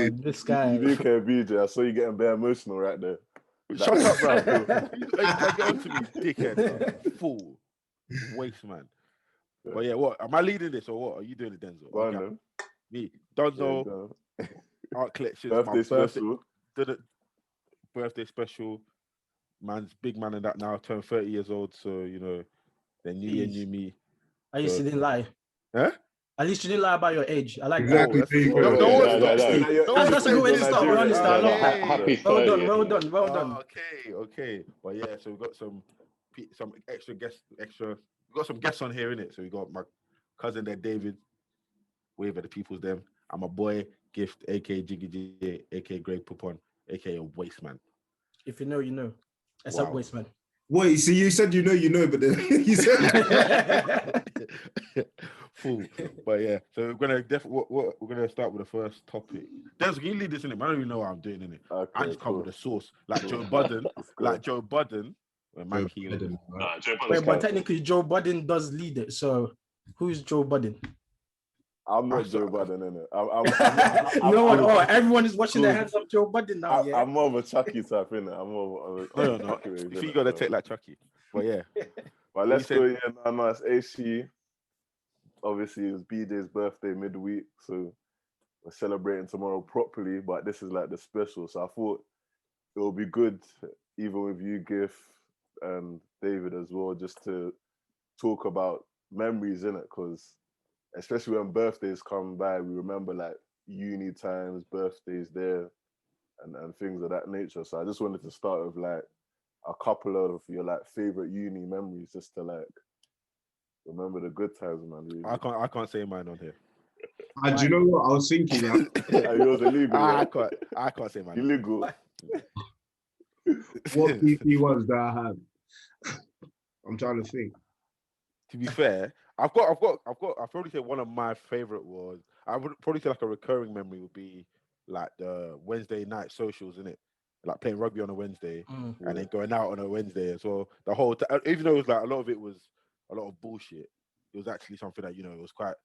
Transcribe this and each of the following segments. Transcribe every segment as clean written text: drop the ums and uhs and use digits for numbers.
this guy. You do care, BJ. I saw you getting bare emotional right there. Shut up, bro. Get on to me, dickhead. Fool. Waste, man. But yeah, what? Am I leading this or what? Are you doing it, Denzel? Go on, then. Me. Donzo. Art collections. Birthday special. Did it. Birthday special. Man's big man in that now, turned 30 years old. So, you know, the new year, new me. At least you didn't lie. Huh? At least you didn't lie about your age. I like exactly. that. That's a good way to start. We're honest. Happy 30. Well done. Okay. Well, yeah. So we've got some extra guests. We've got some guests on here, innit? So we got my cousin there, David. Wave at the people's them. And my boy Gift, aka Jiggy G, aka Greg Pupon, aka Waste Man. If you know, you know. Except Waste Man. Wait, see, you said you know, but then you said fool. But yeah, so we're gonna start with the first topic. Des, can you lead this in it? I don't even know what I'm doing in it. Okay, I just come with the sauce, like Joe Budden, Joe Budden. Wait, but technically Joe Budden does lead it. So who's Joe Budden? I'm not Joe Budden, innit? Everyone is watching their hands up Joe Budden now. I'm more of a Chucky type, innit? I'm more of a no. You think you gotta take like Chucky? Well, yeah. But let's go. Yeah, no, it's AC. Obviously, it was BJ's birthday midweek, so we're celebrating tomorrow properly. But this is like the special, so I thought it would be good, even with you, Giff, and David as well, just to talk about memories, innit? Because especially when birthdays come by, we remember like uni times, birthdays there, and things of that nature. So I just wanted to start with like a couple of your like favorite uni memories, just to like remember the good times, man. Really. I can't say mine on here. Do you know what I was thinking? Yours illegal. I can't say mine. Illegal. What PP ones that I had? I'm trying to think. To be fair, I've probably say one of my favorite was, I would probably say like a recurring memory would be like the Wednesday night socials, innit? Like playing rugby on a Wednesday and then going out on a Wednesday as well. The whole even though it was like a lot of it was a lot of bullshit, it was actually something that, you know, it was quite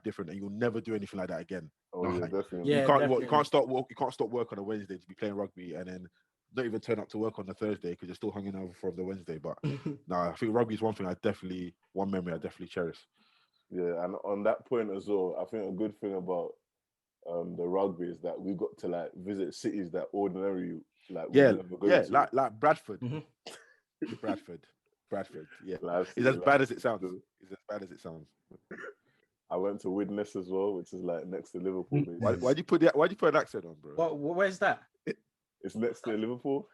different, and you'll never do anything like that again. Oh yeah, definitely. You can't stop work on a Wednesday to be playing rugby and then not even turn up to work on the Thursday because you're still hanging over from the Wednesday. But I think rugby is one memory I definitely cherish. Yeah, and on that point as well, I think a good thing about the rugby is that we got to like visit cities that ordinarily like like Bradford. Bradford, yeah. It's as bad as it sounds. I went to Widnes as well, which is like next to Liverpool. Why'd you put an accent on, bro? Where's that? It's next to Liverpool.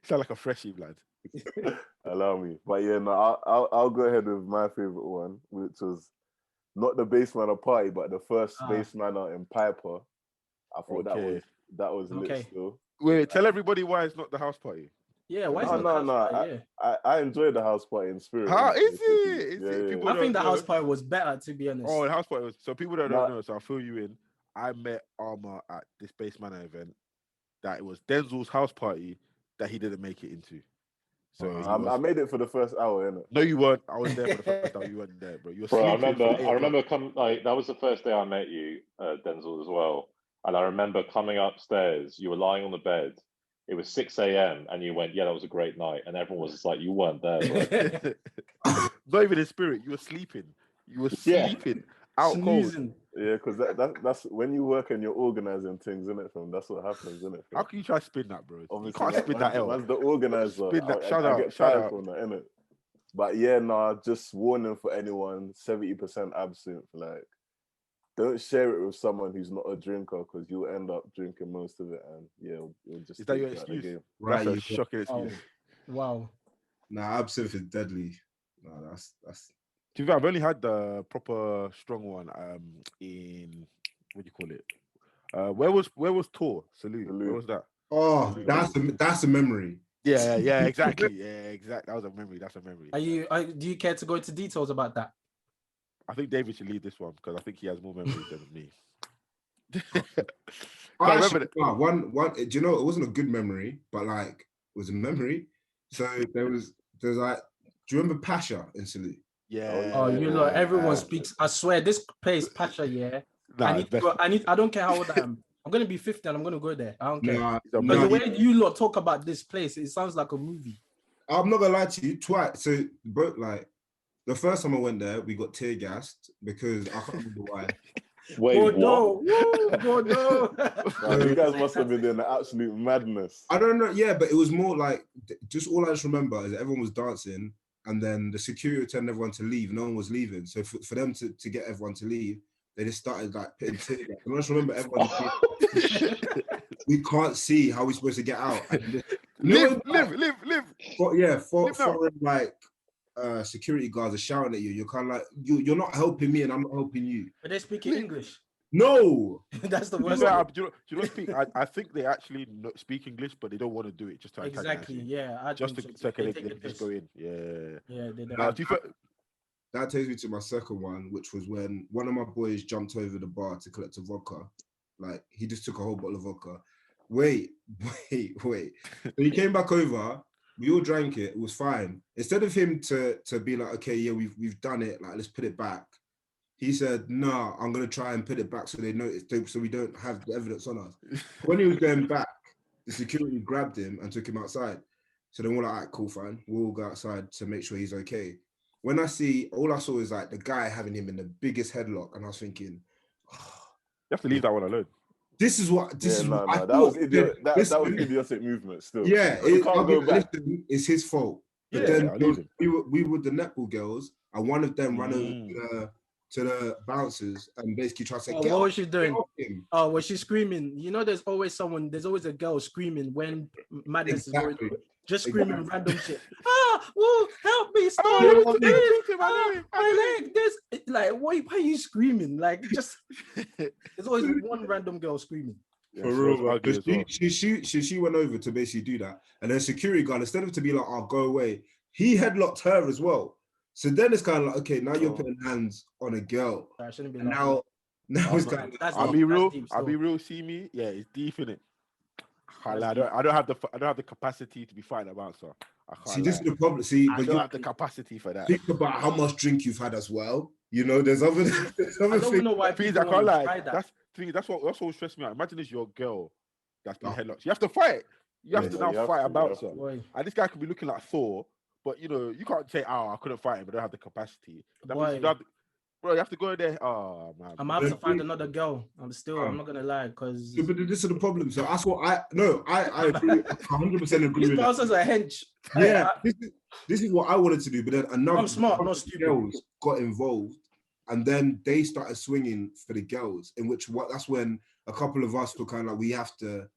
Sound like a freshie, lad. Allow me, but yeah, no, I'll go ahead with my favorite one, which was not the base manor party, but the first base manor in Piper. I thought that was lit still. Wait, tell everybody why it's not the house party. Yeah, why is it not the house party? I enjoyed the house party in spirit. How is it? I think the house party was better, to be honest. Oh, the house party was, so people that don't know, so I'll fill you in. I met Armour at this base manor event that it was Denzel's house party that he didn't make it into. So I made it for the first hour, innit? No, you weren't. I was there for the first hour. You weren't there, bro. You were bro, I remember that was the first day I met you, Denzel, as well. And I remember coming upstairs, you were lying on the bed. It was 6 a.m. and you went, yeah, that was a great night. And everyone was just like, you weren't there, bro. Not even in spirit. You were sleeping. Out snoozing. Cold. Yeah, because that's when you work and you're organizing things, isn't it? That's what happens, isn't it? How can you try to spin that, bro? Obviously, you can't spin that L. As the organizer, spin that. Shout out. On that, innit? But yeah, just warning for anyone: 70% absinthe. Like, don't share it with someone who's not a drinker because you'll end up drinking most of it, and you'll just. Is that your excuse? Right, that's a shocking excuse. Wow. Nah, absinthe is deadly. No, that's. To be fair, I've only had the proper strong one in, what do you call it? Where was Tor? Salute. Where was that? Oh, that's a memory. Yeah, exactly. Yeah, exactly. That was a memory. That's a memory. Do you care to go into details about that? I think David should lead this one because I think he has more memories than me. I remember one. Do you know it wasn't a good memory, but like it was a memory. So there's like, do you remember Pasha in Salute? Yeah. Oh, you know, everyone Yeah. speaks. I swear, this place, Pacha, yeah. Nah, I need it's to best. go. I don't care how old I am. I'm gonna be 50 and I'm gonna go there. I don't care. Nah, It's a Because the amazing. way you lot talk about this place, it sounds like a movie. I'm not gonna lie to you. Twice. So, bro, like the first time I went there, we got tear gassed because I can't remember why. Wait, what? Bordeaux, woo, Bordeaux. Nah, you guys must have been doing the absolute madness. I don't know. Yeah, but it was more like just all I just remember is that everyone was dancing, and then the security would tell everyone to leave. No one was leaving, so for them to get everyone to leave, they just started like putting tear gas. And I just remember everyone just being, we can't see how we're supposed to get out. And just, Live. Yeah, Live now. foreign like security guards are shouting at you. You're kind of like you're not helping me, and I'm not helping you. But they speak in English. No, That's the To be worst. fair, one. do you know speak? I think they actually speak English, but they don't want to do it just to antagonize Exactly. you. Yeah. I Just think to so. second They they take the can just piss. go in. Yeah. Yeah, they don't. Now, to be fair, that takes me to my second one, which was when one of my boys jumped over the bar to collect a vodka. Like he just took a whole bottle of vodka. Wait. So he came back over. We all drank it. It was fine. Instead of him to be like, okay, yeah, we've done it. Like, let's put it back. He said, "No, I'm gonna try and put it back so they notice, so we don't have the evidence on us." When he was going back, the security grabbed him and took him outside. So then we're like, all right, cool, fine. We'll all go outside to make sure he's okay. When all I saw is like the guy having him in the biggest headlock, and I was thinking, you have to leave that one alone. this is what I That thought. was idiot. That was Listen, idiotic movement. Still, yeah, you can't go back. listen, it's his fault. But Yeah, then I'll leave him. we were the netball girls, and one of them ran over to the bouncers and basically tried to say, Oh, "Get what off, was she doing? get off him." Oh, was she screaming? You know, there's always a girl screaming when madness is going Exactly. on. Just screaming Exactly. random shit. Ah, oh, help me, stop. Oh, You know let what me I mean? shoot him, I My leg, this. Like, why are you screaming? Like, just, there's always one random girl screaming. For she real, was bro. ugly as well. She went over to basically do that, and then security guard, instead of to be like, "Oh, go away," he headlocked her as well. So then it's kind of like, okay, now you're putting hands on a girl, I shouldn't be and laughing. now it's kind of That's I'll deep, be real. that's deep I'll be still. real. See me? Yeah, it's deep in it. I That's don't have the capacity to be fighting a bouncer. I can't see. This lie. is the problem. See, I but don't you have the capacity for that. think about how much drink you've had as well. You know, there's other I don't things. know why Please, people I can't want to lie. try that. That's what stressed me out. Imagine it's your girl that's been Oh. headlocked. You have to fight. You have Yeah, to you now have fight to, a you bouncer. have to. Boy, And this guy could be looking like Thor, but you know, you can't say, "Oh, I couldn't fight him, but I don't have the capacity." That means boy. bro, you have to go there. Oh man, I'm gonna have to find another girl. I'm not gonna lie, because So, but this is the problem. So that's what I agree. 100% agree these with that. bouncers are hench. Yeah, this is what I wanted to do, but then another I'm smart, not bunch of stupid. girls got involved, and then they started swinging for the girls. That's when a couple of us were kind of like,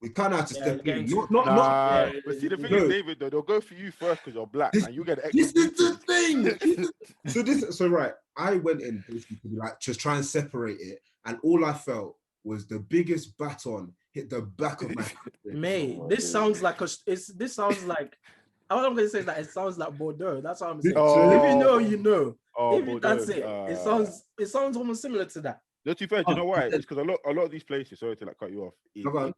we kind of have to Yeah, step get in. into Not. Nah, Yeah, but see, the thing no. is, David, though, they'll go for you first because you're black, This- and you get the This extra is the beating. thing. So right, I went in basically to be like just try and separate it, and all I felt was the biggest baton hit the back of my head. Mate, Oh my this days. sounds like this sounds like, all I'm gonna say is that it sounds like Bordeaux. That's what I'm saying. Oh. If you know, you know. Oh, If you, that's it. Bordeaux. It sounds almost similar to that. No, to be fair, do you know why? It's because a lot of these places, sorry to like cut you off, Go on.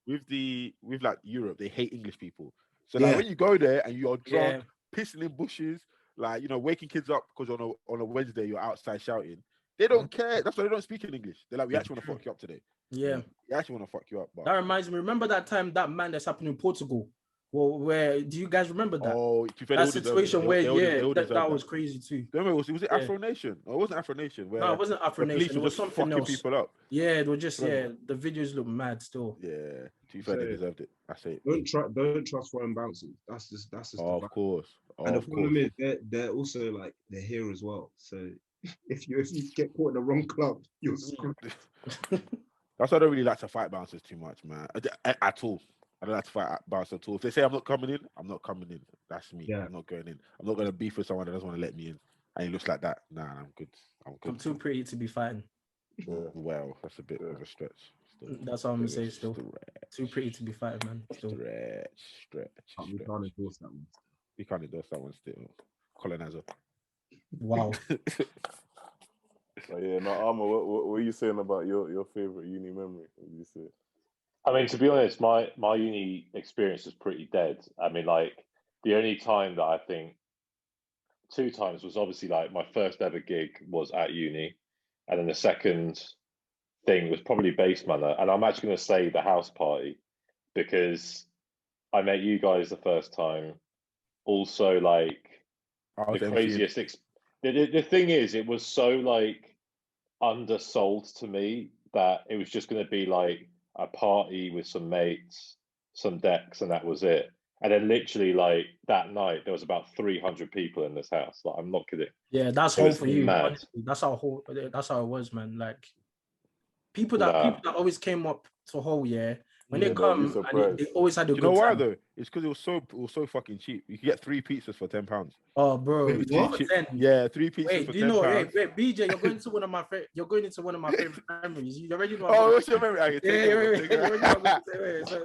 with like Europe, they hate English people. So like Yeah. when you go there and you're drunk, Yeah. pissing in bushes, like waking kids up because on a Wednesday you're outside shouting. They don't care. That's why they don't speak in English. They're like, we actually want to fuck you up today. Yeah. We actually want to fuck you up. But That reminds me. Remember that time that man that's happened in Portugal? Well, where do you guys remember that? oh, to be fair, That they all deserve it. situation where They all deserve that was crazy too. Remember, was it Yeah. Afro Nation? Or it wasn't Afro Nation. Where No, it wasn't Afro the police Nation. It were was just something fucking else. people up. Yeah, it was just Remember? the videos look mad still. Yeah, to be fair, they deserved it. I say it. Don't trust foreign bouncers. That's just Of the fact. course. And the Of problem course. is they're also like they're here as well. So if you get caught in the wrong club, you're screwed. That's why I don't really like to fight bouncers too much, man. At all. I don't like to fight bouncers at all. If they say I'm not coming in, I'm not coming in. That's me. Yeah. I'm not going in. I'm not going to beef with someone that doesn't want to let me in. And he looks like that. Nah, I'm good. I'm too pretty to be fighting. Well, that's a bit of a stretch. Still. That's what I'm gonna say. Still, Stretch. too pretty to be fighting, man. Still. Stretch. We can't endorse that one. We can't endorse that one still. Colonizer. Wow. But yeah, no, Armour, what are you saying about your favorite uni memory? What did you say? I mean, to be honest, my uni experience was pretty dead. I mean, like the only time that I think two times was obviously like my first ever gig was at uni, and then the second thing was probably Bass Manor, and I'm actually going to say the house party because I met you guys the first time. Also, like I was the MCing. craziest. The thing is, it was so like undersold to me that it was just going to be like a party with some mates, some decks, and that was it. And then literally like that night, there was about 300 people in this house. Like, I'm not kidding. Yeah, that's It whole was for you. mad. Honestly. That's how it was, man. Like people Nah. that always came up to Hull, yeah. When Yeah, they they'll be come, and surprised. they always had a You good know why time. though? It's because it was so fucking cheap. You could get 3 pizzas for £10. Oh, bro, Wait, two what? for 10. Yeah, 3 pizzas Wait, for do you £10. know? Wait, BJ, you're going into one of my favorite memories. You already know. Oh, what's your memory? I can take Yeah, over, wait, take you over. already know what I'm gonna say.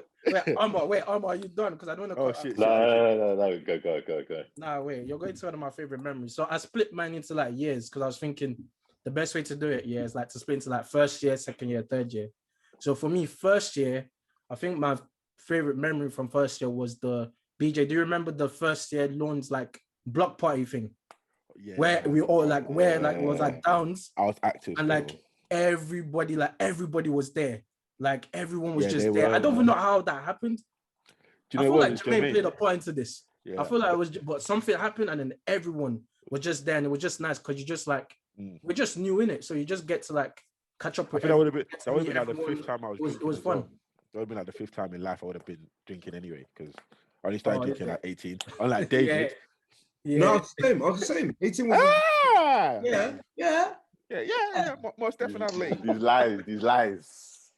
Wait, Armor, are you done? Because I don't want to. Oh shit! No, go. Nah, wait, you're going to one of my favorite memories. So I split mine into like years because I was thinking the best way to do it, is like to split into like first year, second year, third year. So for me, first year, I think my favorite memory from first year was the BJ. Do you remember the first year Lawns like block party thing? Yeah. Where we all like it was like Downs I was active and like everybody was there. Like everyone was just there. I don't even know how that happened. Do you I know feel what? like Jermaine played a part into this. Yeah. I feel like it was, but something happened, and then everyone was just there, and it was just nice because you just like we're just new in it, so you just get to like catch up I with. think that would have been like the everyone. 5th time I was. It was fun. Well. That would have been like the 5th time in life I would have been drinking anyway, because I only started drinking at 18. Unlike David. Yeah. No, I was the same. 18 was. Yeah. Most definitely. These lies.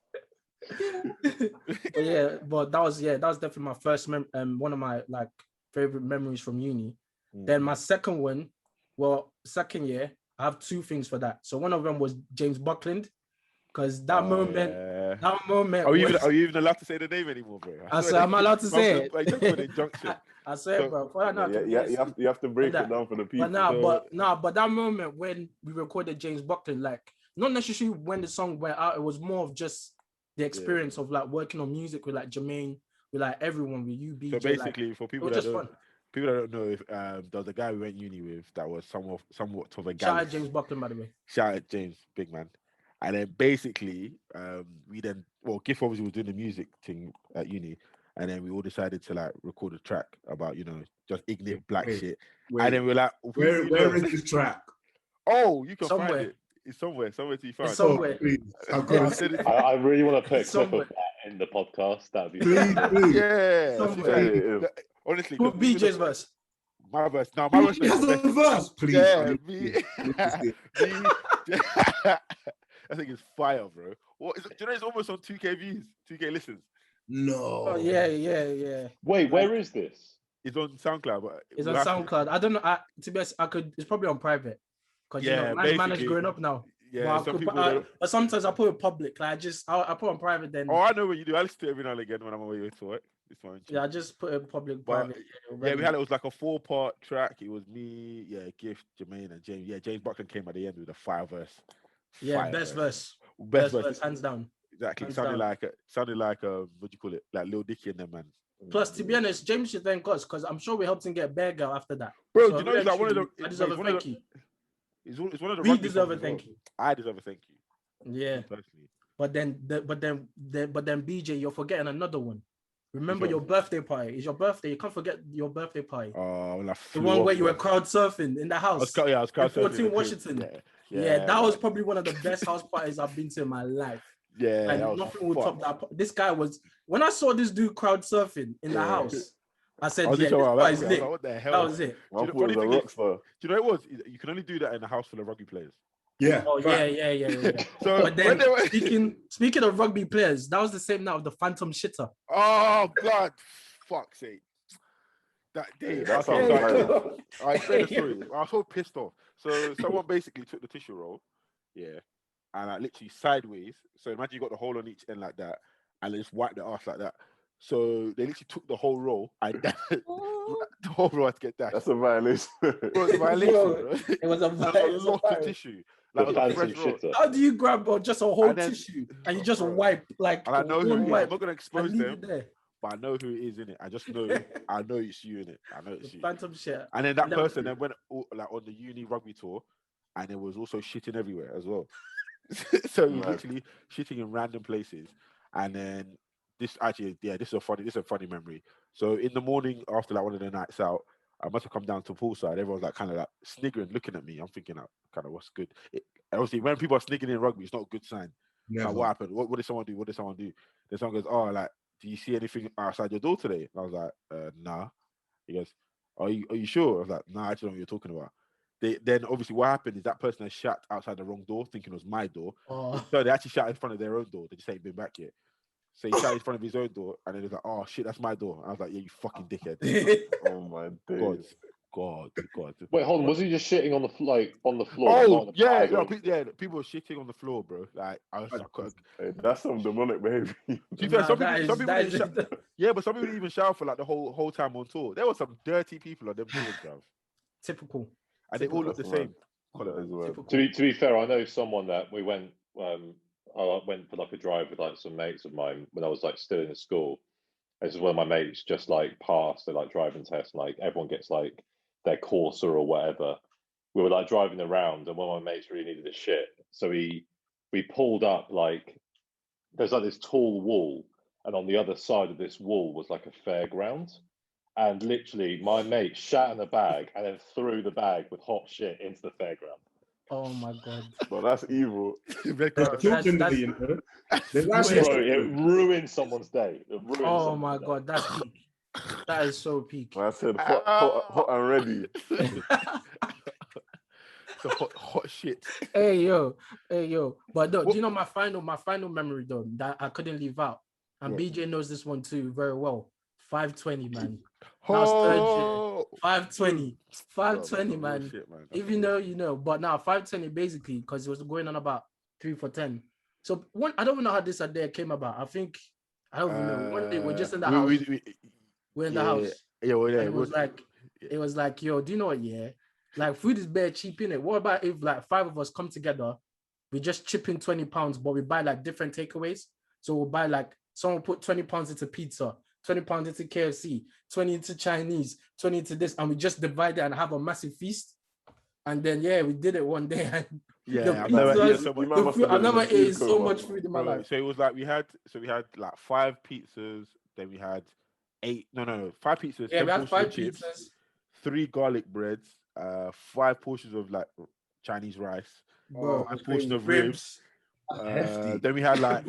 But that was definitely my first one of my like favorite memories from uni. Then my second one, second year, I have 2 things for that. So one of them was James Buckland, because that moment. Are you even allowed to say the name anymore, bro? I said, I'm allowed to say it. I swear, bro. You have to break it down for the people. But that moment when we recorded James Buckland, like not necessarily when the song went out, it was more of just the experience of like working on music with like Jermaine, with like everyone, with you, BJ. So basically, like, for people that don't know, if there was a guy we went uni with that was somewhat of a guy. Shout out James Buckland, by the way. Shout out James, big man. And then basically, Giff obviously was doing the music thing at uni, and then we all decided to like record a track about just ignorant black shit. And then we're like, where is this track? Oh, you can somewhere. find it. It's somewhere to be found. It's somewhere. I really want to put a clip of that in the podcast. That'd be please. Yeah. Honestly, who BJ's verse? My verse. No, my verse. Has a verse, please. Yeah, me. I think it's fire, bro. What is it? Do you know it's almost on 2K views, 2K listens? No. Oh, yeah. Wait, where is this? It's on SoundCloud. But it's on SoundCloud. I don't know. To be honest, it's probably on private. Because man is growing up now. Yeah, but sometimes I put it public. Like I put it on private. Then I know what you do. I listen to it every now and again when I'm away to work. It's fine. Yeah, I just put it public, private. We had it was like a 4-part track. It was me, Gift, Jermaine, and James. Yeah, James Buckland came at the end with a 5-verse. Yeah, best verse, hands down. Exactly. Sounded like what do you call it? Like Lil Dicky and them, man. Plus, to be honest, James should thank us because I'm sure we helped him get a bear girl after that. Bro, do you know it's like one of the? I deserve a thank you. It's one of the. We deserve a thank you. I deserve a thank you. Yeah. Personally. But then BJ, you're forgetting another one. Remember your birthday party. It's your birthday. You can't forget your birthday party. Oh, the one where you were crowd surfing in the house. I was crowd surfing. 14 Washington. Yeah, that was probably one of the best house parties I've been to in my life. Yeah, and nothing would top that. This guy was. When I saw this dude crowd surfing in the house, I said, "Yeah, this guy's lit." What the hell? That was it. Do you know what it was? You can only do that in a house full of rugby players. Yeah. Oh yeah. So, but then speaking of rugby players, that was the same night of the Phantom Shitter. Oh God, fuck's sake! That day, I explain the story. I was so pissed off. So someone basically took the tissue roll, and I literally sideways. So imagine you got the hole on each end like that, and they just wiped the ass like that. So they literally took the whole roll. The whole roll had to get dashed. That's a violation. Bro, it's a violation. It was a lot of tissue. How do you grab just a whole tissue and you just wipe like? And I know who. I'm not gonna expose them. but I know who it is in it. I just know I know it's you in it. I know it's you. Phantom shit. And then that person then went like on the uni rugby tour, and it was also shitting everywhere as well. So he was literally shitting in random places. And then this is a funny memory. So in the morning after like one of the nights out, I must have come down to poolside. Everyone's like kind of like sniggering, looking at me. I'm thinking, kind of what's good. Obviously, when people are sniggering in rugby, it's not a good sign. Never. Like, what happened? What did someone do? What did someone do? Then someone goes, oh, like, do you see anything outside your door today? And I was like, nah. He goes, are you sure? I was like, nah, I actually don't know what you're talking about. Then obviously what happened is that person has shut outside the wrong door, thinking it was my door. Oh. So they actually shut in front of their own door. They just ain't been back yet. So he shut in front of his own door, and then he was like, "Oh shit, that's my door." And I was like, "Yeah, you fucking dickhead." Oh my days. God. Wait, hold on. Was he just shitting on the floor? Oh not on the yeah, pad, yeah. People were shitting on the floor, bro. Like Hey, that's some demonic behavior. to be fair, some people didn't is- yeah, but some people didn't even shower for like the whole time on tour. There were some dirty people on them tours, bruv. Typical. And they all look the That's same. That is well. Typical. To be fair, I know someone that we went. I went for like a drive with like some mates of mine when I was like still in school. This is one of my mates just like passed their like driving test. And, like everyone gets like their Corsa or whatever. We were like driving around, and one of my mates really needed a shit, so we pulled up like there's like this tall wall, and on the other side of this wall was like a fairground. And literally, my mate shat in the bag and then threw the bag with hot shit into the fairground. Oh my god. But that's evil. There's children there, you know. There's actually Bro, it ruined someone's day. Oh my god, that's peak. That is so peak. I said hot and ready. The hot shit. Hey yo. But no, do you know my final memory though that I couldn't leave out? And BJ knows this one too very well. 520, man. That was third year. 520. 520, man. Shit, man. Even though you know, but now 520 basically because it was going on about 3 for 10. So one, I don't even know how this idea came about. I think I don't even know. One day we're just in the house. We're in the house. Yeah, well, yeah. And it was like, yo, do you know what? Yeah, like food is bare cheap in it. What about if like 5 of us come together, we just chip in £20, but we buy like different takeaways. So we'll buy like someone put £20 into pizza, £20 into KFC, 20 into Chinese, 20 into this, and we just divide it and have a massive feast. And then we did it one day. And yeah, I've never ate so much food in my life. So it was like we had like 5 pizzas, then we had 5 pizzas. Yeah, we had 5 chips, pizzas, 3 garlic breads, 5 portions of like Chinese rice, 5 portions of ribs. Then we had like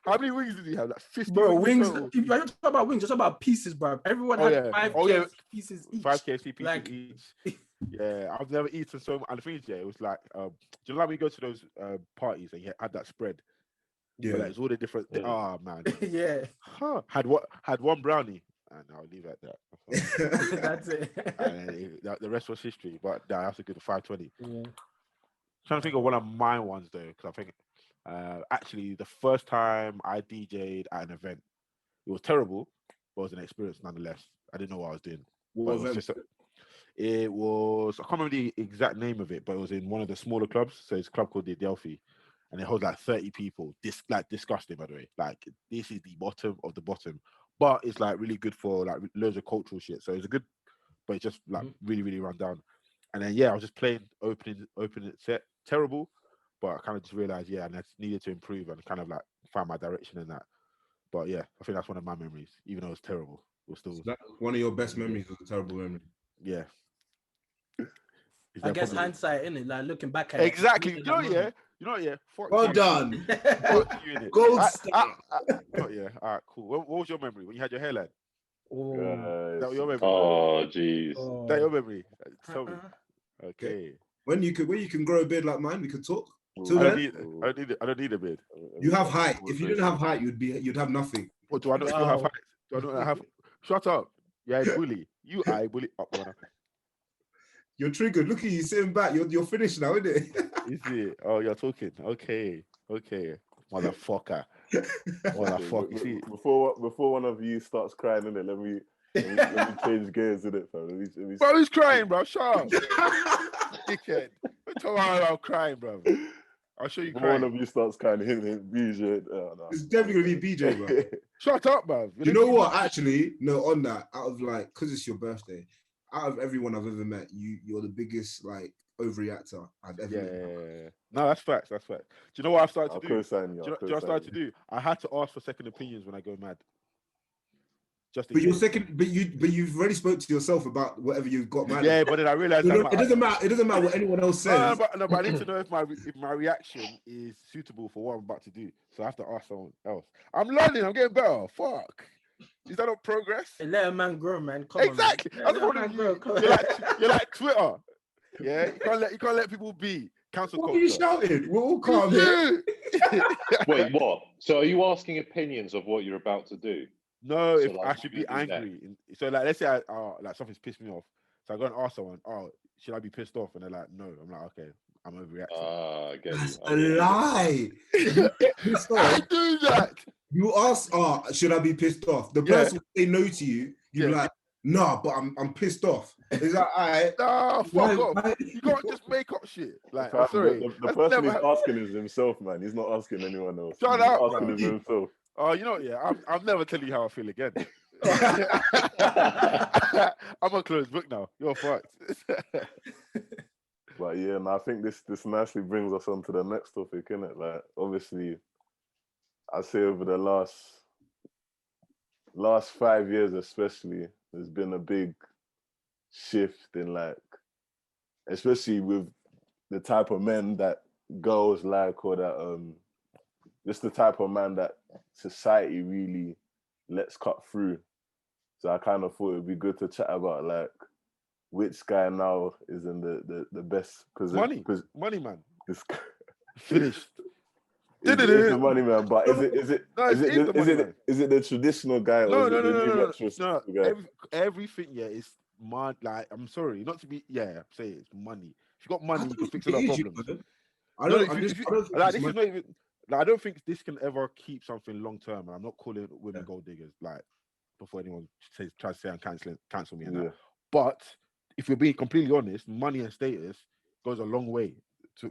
how many wings did we have? Like 50 wings. Total. If I don't talk about wings, just about pieces, bro. Everyone had 5 KFC pieces each. 5 KFC pieces each. Yeah, I've never eaten so much. And the thing is, it was like, do you know like when you go to those parties and you had that spread? Yeah, like, it's all the different. Oh man. Yeah. Had one brownie, and I'll leave it at that. That's it. And the rest was history. But that's a good 520. Yeah. Trying to think of one of my ones though, because I think actually the first time I DJ'd at an event, it was terrible, but it was an experience nonetheless. I didn't know what I was doing. It was I can't remember the exact name of it, but it was in one of the smaller clubs. So it's a club called the Adelphi, and it holds like 30 people. Disgusting, by the way. Like this is the bottom of the bottom, but it's like really good for like loads of cultural shit. So it's a good, but it's just like really, really run down. And then I was just playing opening set, terrible, but I kind of just realized and I needed to improve and kind of like find my direction in that. But I think that's one of my memories, even though it was terrible. It was still one of your best memories was a terrible memory. Yeah. I guess hindsight, innit? Like looking back at exactly. it. You know, Well done. Gold star. All right, cool. What was your memory when you had your hairline? Oh, that was your memory. Oh, jeez. That your memory. Tell me. Okay. When you can grow a beard like mine, we could talk. I don't need a beard. You have height. If you didn't have height, you'd have nothing. What do I not still have height? Do I not have? Shut up. Yeah, bully. I bully up. You're triggered. Look at you sitting back. You're finished now, isn't it? Is it? Oh, you're talking. Okay. Motherfucker. You see, before one of you starts crying, innit? Let me change gears, innit, fam? Bro, who's crying, bro? Shut up. Dickhead. Don't tell me I'm crying, bro. I'll show you One crying. of you starts kind of hitting BJ. Oh, no. It's definitely gonna be BJ, bro. Shut up, man. You know what? Actually, no. On that, out of like, because it's your birthday, out of everyone I've ever met, you're the biggest like overreactor I've ever met. Yeah. No, that's facts. That's facts. Do you know what I've started I'll to do? co-sign you. Do you know what I started to do? I had to ask for second opinions when I go mad. Just in But you're case. second. But you've already spoke to yourself about whatever you've got mad. Yeah, but then I realized It doesn't matter. It doesn't matter what anyone else says. but I need to know if my reaction is suitable for what I'm about to do. So I have to ask someone else. I'm learning. I'm getting better. Fuck. Is that not progress? Hey, let a man grow, man. Come Exactly. on, man. That's the Let a problem. man grow. Come on. You're like Twitter. Yeah, you can't let people be cancel What culture. are you shouting? We're all calm here. Wait, what? So are you asking opinions of what you're about to do? No, So, if like, I what should you be do angry. So like, let's say like something's pissed me off. So I go and ask someone, "Oh, should I be pissed off?" And they're like, "No." I'm like, "Okay, I'm overreacting." I get That's you. a lie. You get pissed I off. do that. You ask, should I be pissed off? The person will say no to you. You're Yeah. like, nah, but I'm pissed off. Is that all right? Nah, fuck Why- off. why- You can't just make up shit. Like, Fam, I'm sorry. The That's person never he's asking is himself, man. He's not asking anyone else. Shut He's up, asking bro. himself. Oh, you know, yeah, I'm never telling you how I feel again. I'm a closed book now. You're fucked. But yeah, and I think this nicely brings us on to the next topic, innit? Like, obviously, I'd say over the last 5 years especially, there's been a big shift in, like, especially with the type of men that girls like, or that just the type of man that society really lets cut through. So I kind of thought it'd be good to chat about, like, which guy now is in the best position. Money, man. This guy Finished. is the money man, but is it the traditional guy, or is it the new metrosexual guy? Everything, yeah, is mad. Like, I'm sorry, not to be, yeah, say it's money. If you got money, you can fix a lot of problems. I don't think this can ever keep something long term. And I'm not calling women gold diggers, like, before anyone tries to say I'm cancel me and that. But if you're being completely honest, money and status goes a long way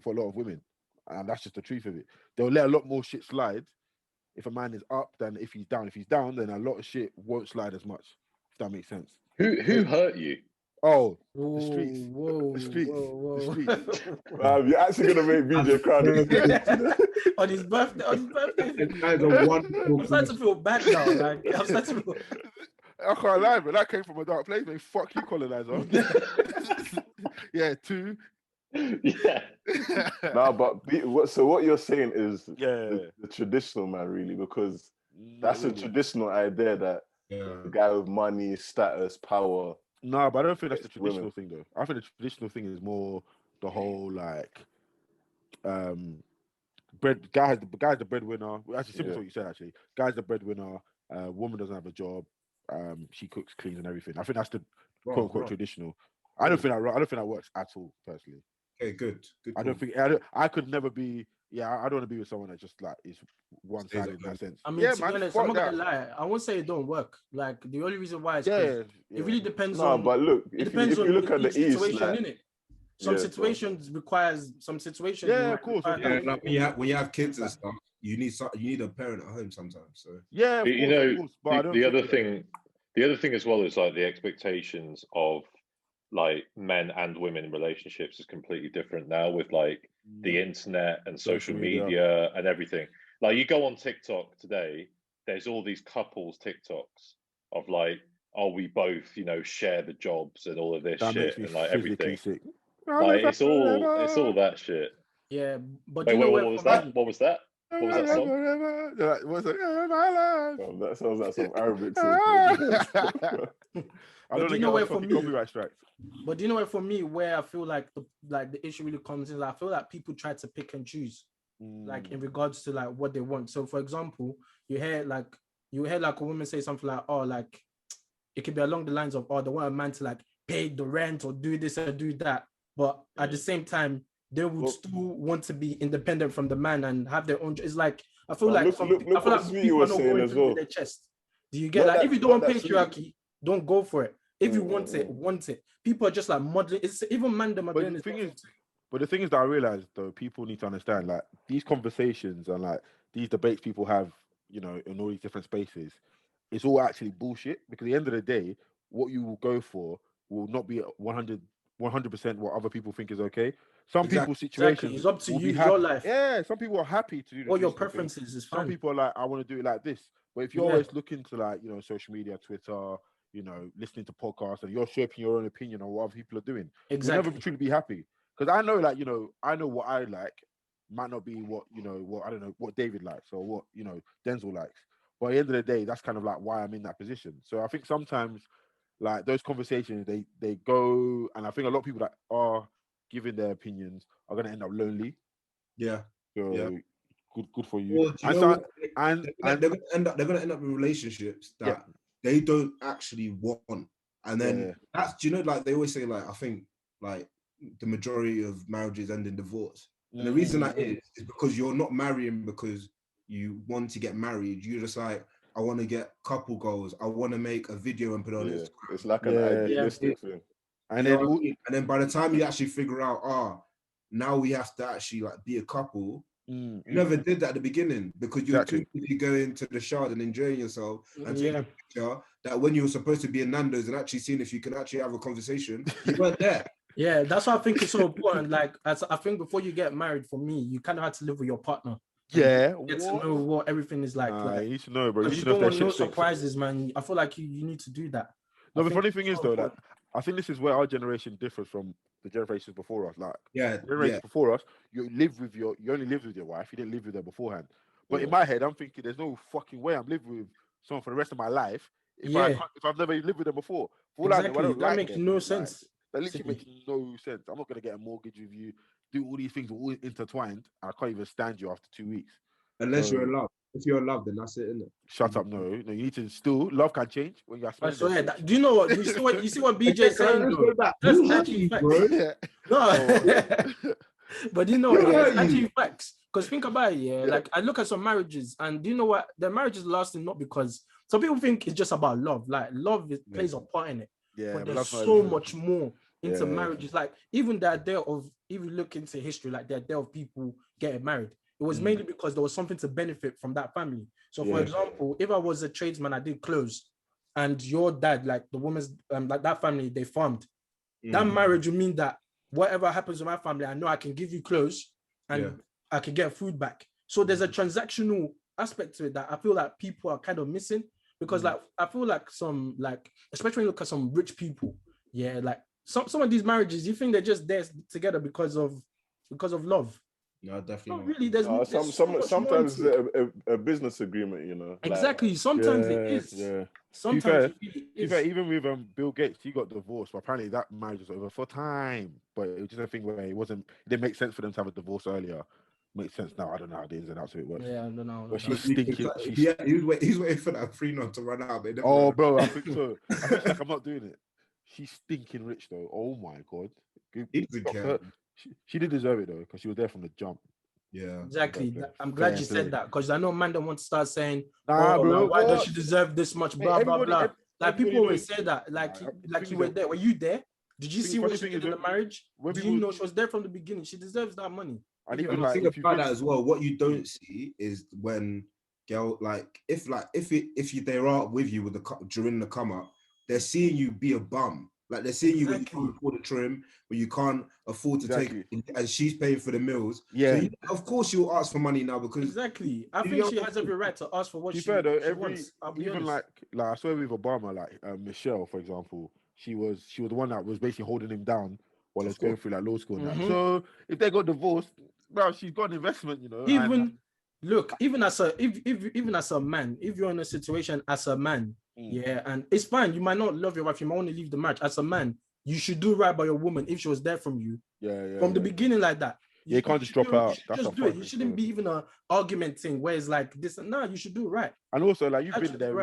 for a lot of women, and that's just the truth of it. They'll let a lot more shit slide if a man is up than if he's down. If he's down, then a lot of shit won't slide as much. If that makes sense. Who hurt you? Oh, Whoa, the streets. whoa, The streets. whoa, The whoa. streets. You're actually gonna make BJ cry. On his birthday. This guy's a wonderful. I'm starting to feel bad now. Like, I'm starting to feel... I can't lie, but that came from a dark place, mate. Fuck you, colonizer. Yeah, 2. Yeah. No, but so what you're saying is Yeah. the traditional man, really, because that's a traditional idea that the guy with money, status, power. No, but I don't think that's the It's traditional women. thing, though. I think the traditional thing is more the whole, like, guy's the breadwinner. Actually, similar to what you said, actually. Guy's the breadwinner. Woman doesn't have a job. She cooks, cleans, and everything. I think that's the quote unquote traditional. I don't think that works at all, personally. Okay, good. I could never be. Yeah, I don't want to be with someone that just like is one-sided in that sense. I mean, yeah, to man, be honest, fuck I'm not gonna that. lie. I won't say it don't work. Like, the only reason why is Yeah, it really depends No, on. but look, It if depends you on look at the each East, situation, like, innit? Some situations requires some situations. Yeah, you of course. might require- Like when you have kids and stuff, you need a parent at home sometimes. So Yeah, of You course, know, of course. But I don't the think, other thing as well is like the expectations of like men and women in relationships is completely different now with like the internet and social media and everything. Like, you go on TikTok today, there's all these couples TikToks of like, oh, we both, share the jobs and all of this that shit makes me and like physically everything. sick. Like, it's all that shit. Yeah, but Wait, you know what where was for that? me- What was that? What was that song? that sounds like some Arabic song. I don't do you know know where where for me- copyright strikes. But do you know where for me where I feel like the issue really comes in? Like, I feel like people try to pick and choose, like in regards to like what they want. So, for example, you hear like a woman say something like, "Oh, like it could be along the lines of, oh, they want a man to like pay the rent or do this or do that," but at the same time, they would still want to be independent from the man and have their own. It's like I feel like people are not going through with their chest. Do you get if you don't want patriarchy, don't go for it. If you want it, want it. People are just like modeling. It's even man them are doing But the this. thing is, But the thing is that I realize though, people need to understand like these conversations and like these debates people have, you know, in all these different spaces, it's all actually bullshit. Because at the end of the day, what you will go for will not be 100% what other people think is okay. Some people's situations It's up to will you, be your happy. life. Yeah, some people are happy to do the What your traditional thing. preferences is Some fine. people are like, I want to do it like this. But if you're always looking to like, you know, social media, Twitter, you know, listening to podcasts, and you're shaping your own opinion on what other people are doing, you'll never truly be happy. Because I know, like, you know, I know what I like might not be what, you know, what I don't know, what David likes or what, you know, Denzel likes. But at the end of the day, that's kind of like why I'm in that position. So I think sometimes like those conversations, they go, and I think a lot of people that are giving their opinions are gonna end up lonely. Yeah. So Yeah. good for you. Or do you know what? They're gonna end up in relationships that they don't actually want. And then that's, do you know, like they always say, like, I think like the majority of marriages end in divorce. And the reason that is because you're not marrying because you want to get married. You're just like, I want to get couple goals. I want to make a video and put it on Instagram. It's like an idealistic thing. And you then, know and then by the time you actually figure out, now we have to actually like be a couple. You never did that at the beginning because you're too busy going to the shard and enjoying yourself and taking a picture that when you were supposed to be in Nando's and actually seeing if you can actually have a conversation, you weren't there. Yeah, that's why I think it's so important. Like, as I think before you get married, for me, you kind of have to live with your partner. Yeah, get to know what everything is like. You need to know, bro. You don't want no surprises, man. I feel like you need to do that. No, the funny thing is though, like I think this is where our generation differs from the generations before us. Like, generations before us, you only lived with your wife. You didn't live with her beforehand. But in my head, I'm thinking, there's no fucking way I'm living with someone for the rest of my life if I've never lived with them before. That makes no sense. That literally makes no sense. I'm not gonna get a mortgage with you, do all these things all intertwined. I can't even stand you after 2 weeks. Unless you're in love. If you're in love, then that's it, isn't it? Shut up! No, you need to still love can change when you're. I swear. Do you know what? You see what BJ saying? That's actually facts. No, but you know, it's actually facts. Because think about it, like I look at some marriages, and do you know what? The marriage is lasting not because some people think it's just about love. Like love plays a part in it. Yeah, but there's so much more into marriages. Like even the idea of, if you look into history, like the idea of people getting married, it was mainly because there was something to benefit from that family. So for example, if I was a tradesman, I did clothes, and your dad, like the woman's, like that family, they farmed. That marriage would mean that whatever happens to my family, I know I can give you clothes and I can get food back. So there's a transactional aspect to it that I feel like people are kind of missing. Because like I feel like some, like especially when you look at some rich people, like some of these marriages, you think they're just there together because of love. No, definitely not. Really. There's sometimes it's a business agreement, you know. Exactly. Like, sometimes it is. Yeah. Sometimes even with Bill Gates, he got divorced, but apparently that marriage was over for time. But it was just a thing where it didn't make sense for them to have a divorce earlier. Makes sense now. I don't know how the ins and outs of it works. Yeah, I don't know. But she's stinking. He's waiting for that 3-0 to run out. Bro, I think so. I think like, I'm not doing it. She's stinking rich though. Oh my god. She did deserve it though, because she was there from the jump. Yeah, exactly. I'm glad you said that, because I know man don't want to start saying, bro, why does she deserve this much? Blah blah blah. Like people always say that. Like you were there. Were you there? Did you see what she did in the marriage? Do you know she was there from the beginning? She deserves that money. And even like, think about that as well. What you don't see is when girl, if they are with you during the come up, they're seeing you be a bum. Like they're seeing you when you can't afford a trim, when you can't afford to take, and she's paying for the meals. Yeah, so of course she'll ask for money now because I think she has every right to ask for what she wants. Even like I swear with Obama, like Michelle, for example, she was the one that was basically holding him down while he's going through like law school. And that. So if they got divorced, bro, she's got an investment, you know. Even as a man, if you're in a situation as a man, and it's fine. You might not love your wife, you might want to leave the marriage. As a man, you should do right by your woman if she was there from you. From the beginning, like that. You can't just drop out. Just do it. You shouldn't be even an argument thing where it's like this. No, you should do it right. And also, like you've been there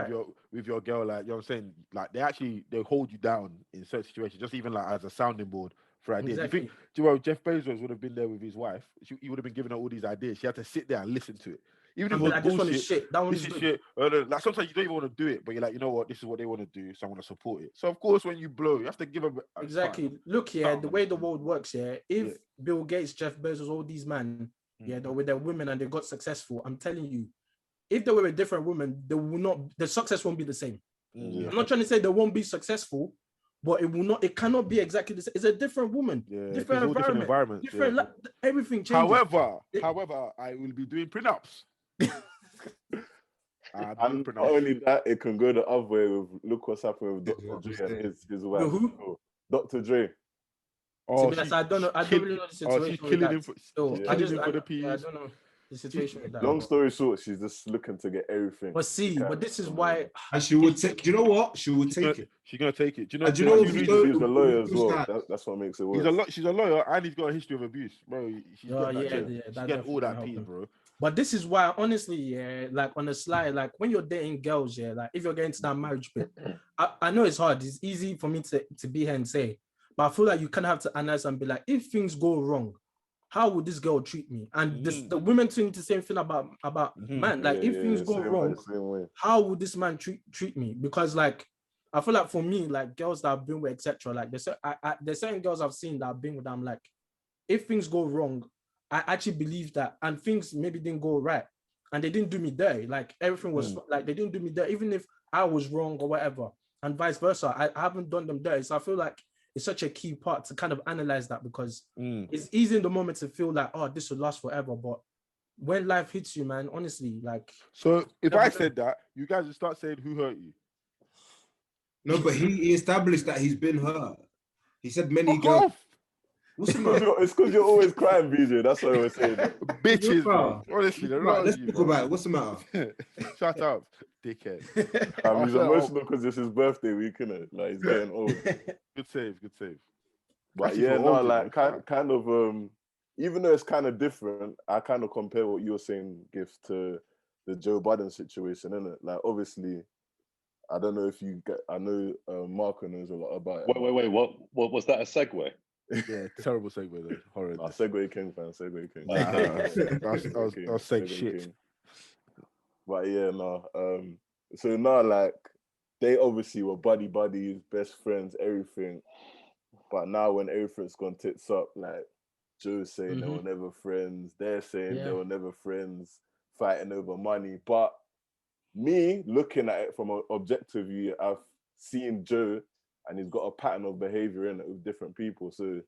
with your girl, like you know what I'm saying. Like they hold you down in certain situations, just even like as a sounding board for ideas. Exactly. You think, Jeff Bezos would have been there with his wife? He would have been giving her all these ideas. She had to sit there and listen to it. even if And it was like, this one is bullshit, shit. That one this is is good. shit. Like sometimes you don't even want to do it, but you're like, you know what, this is what they want to do, so I want to support it. So of course, when you blow, you have to give them Exactly. time. Look, yeah, the Time. way the world works, yeah. If Yeah. Bill Gates, Jeff Bezos, all these men, yeah, they're with their women and they got successful, I'm telling you, if they were with different women, they will not. The success won't be the same. Yeah. I'm not trying to say they won't be successful, but it will not. It cannot be exactly the same. It's a different woman, Yeah, different all different environment, environments. different. Yeah. Everything changes. However, I will be doing prenups. And not only that, it can go the other way with look what's happening with Dr. Dre and his wife. Who? Dr. Dre. Oh, I don't know. I don't really know the situation. She's killing him. Killing him for the I peas. don't know the situation with that. Long story short, she's just looking to get everything. But this is why. And she would take. Do you know what? She would take it. She's gonna take it. Do you know? And do you know what? He's a lawyer as well. That's what makes it worse. She's a lawyer, and he's got a history of abuse, bro. She's getting all that piece, bro. But this is why, honestly, yeah, like on the slide, like when you're dating girls, yeah, like if you're getting to that marriage bit, I know it's hard. It's easy for me to be here and say, but I feel like you kind of have to analyze and be like, if things go wrong, how would this girl treat me? And the women think the same thing about man. Like if things go wrong, how would this man treat me? Because like I feel like for me, like girls that I've been with, etc. Like there's certain girls I've seen that I've been with. I'm like, if things go wrong, I actually believe that, and things maybe didn't go right, and they didn't do me dirty. Like everything was like they didn't do me dirty, even if I was wrong or whatever, and vice versa. I haven't done them dirty, so I feel like it's such a key part to kind of analyze that, because it's easy in the moment to feel like, oh, this will last forever, but when life hits you, man, honestly, like. So if I said that, you guys would start saying who hurt you. No, but he established that he's been hurt. He said many girls. It's because you're always crying, BJ. That's what I was saying. Bitches, bro. Honestly, let's talk about it. What's the matter? Shut up, dickhead. He's emotional because it's his birthday week, innit? Like he's getting old. Good save. But actually, yeah, no, like kind of even though it's kind of different, I kind of compare what you were saying, Gift, to the Joe Budden situation, innit? Like obviously, I don't know if you get. I know Marco knows a lot about it. Wait. What was that? A segue? Yeah, terrible segue though. Horrid. Segue King fan, Segue King. I was saying shit. King. But yeah, no. So now, like, they obviously were buddies, best friends, everything. But now, when everything's gone tits up, like Joe's saying they were never friends, they're saying they were never friends, fighting over money. But me looking at it from an objective view, I've seen Joe. And he's got a pattern of behavior in it with different people. So,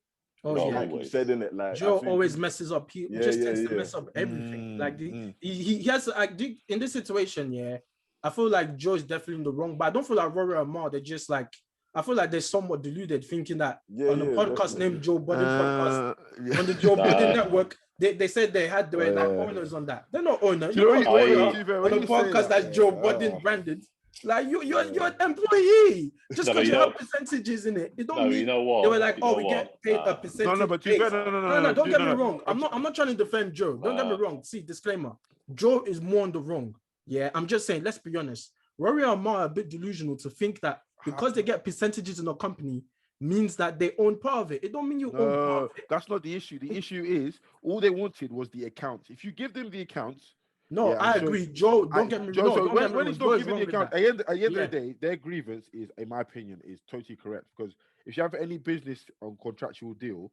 like you said in it, like Joe always messes up. He just tends to mess up everything. Like he has like in this situation, yeah. I feel like Joe is definitely in the wrong, but I don't feel like Rory and Mar. They're just like I feel like they're somewhat deluded, thinking that on a podcast named Joe Budden podcast on the Joe Budden network. They said they had like owners on that. They're not owners. You're not owner on a podcast that's Joe Budden branded. Like you're an employee. Just because you have percentages in it, it don't mean you know what? They were like, we get paid a percentage. No, don't get me wrong. I'm not trying to defend Joe. Don't get me wrong. See, disclaimer. Joe is more on the wrong. Yeah, I'm just saying, let's be honest. Rory and Ma are a bit delusional to think that because they get percentages in a company means that they own part of it. It don't mean you own part of it. That's not the issue. The issue is all they wanted was the accounts. If you give them the accounts. No, I agree. Joe, don't get me wrong. When it's not giving the account, at the end of the day, their grievance is, in my opinion, is totally correct. Because if you have any business on contractual deal,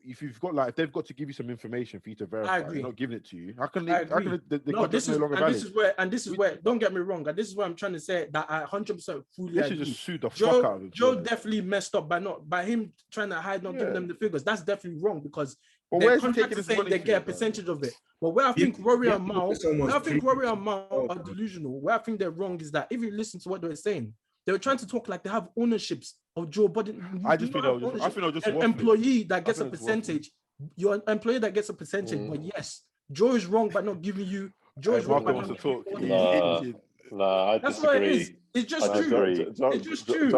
if you've got if they've got to give you some information for you to verify, they're not giving it to you. How can the contract's no longer valid? This is where. Don't get me wrong. And this is where I'm trying to say that I 100% fully agree. Just sue the fuck out of him. Joe definitely messed up by him trying to hide, not giving them the figures. That's definitely wrong because. But their contract is saying they get a percentage of it. But where I think Rory and Mao are delusional, where I think they're wrong is that if you listen to what they were saying, they were trying to talk like they have ownerships of Joe Budden. I think just an employee that gets a percentage. You're an employee that gets a percentage, but yes, Joe is wrong by not giving you. Joe is wrong by not giving you. No, I disagree. That's what it is. It's just true. It's just true.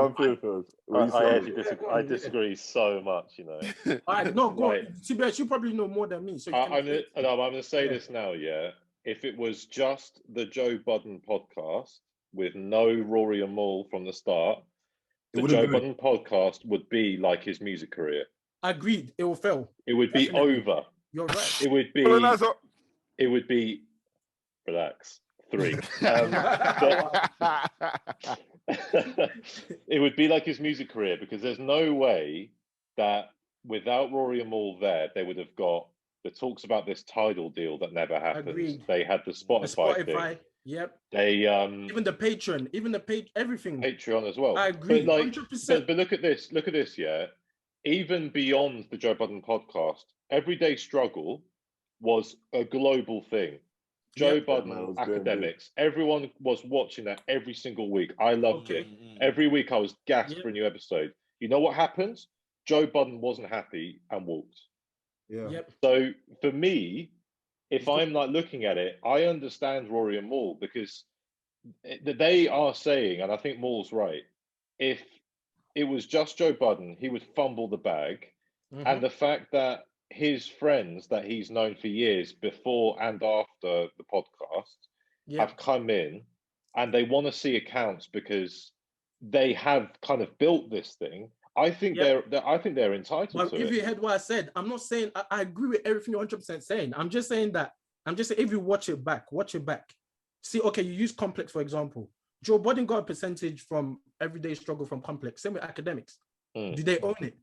I disagree so much, you know. All right, no, go on. CBS, you probably know more than me. So I'm going to say this now, yeah. If it was just the Joe Budden podcast with no Rory and Mal from the start, the Joe Budden podcast would be like his music career. Agreed. It will fail. It would be over. You're right. It would be Relax. 3. It would be like his music career, because there's no way that without Rory and Maul there, they would have got the talks about this Tidal deal that never happened. Agreed. They had the Spotify thing. Yep. They even the Patreon, everything. Patreon as well. I agree. But, like, 100%. but look at this. Look at this. Yeah. Even beyond the Joe Budden podcast, Everyday Struggle was a global thing. Joe Yep. Budden, academics, everyone was watching that every single week. I loved it. Every week I was gassed for a new episode. You know what happened? Joe Budden wasn't happy and walked. Yeah. Yep. So for me, if I'm like looking at it, I understand Rory and Maul, because they are saying, and I think Maul's right, if it was just Joe Budden, he would fumble the bag. And the fact that his friends that he's known for years before and after the podcast have come in and they want to see accounts because they have kind of built this thing. I think they're entitled to it. If you heard what I said, I'm not saying I agree with everything you're 100% saying. I'm just saying if you watch it back. See, okay, you use Complex for example. Joe Budden got a percentage from Everyday Struggle from Complex. Same with academics. Do they own it?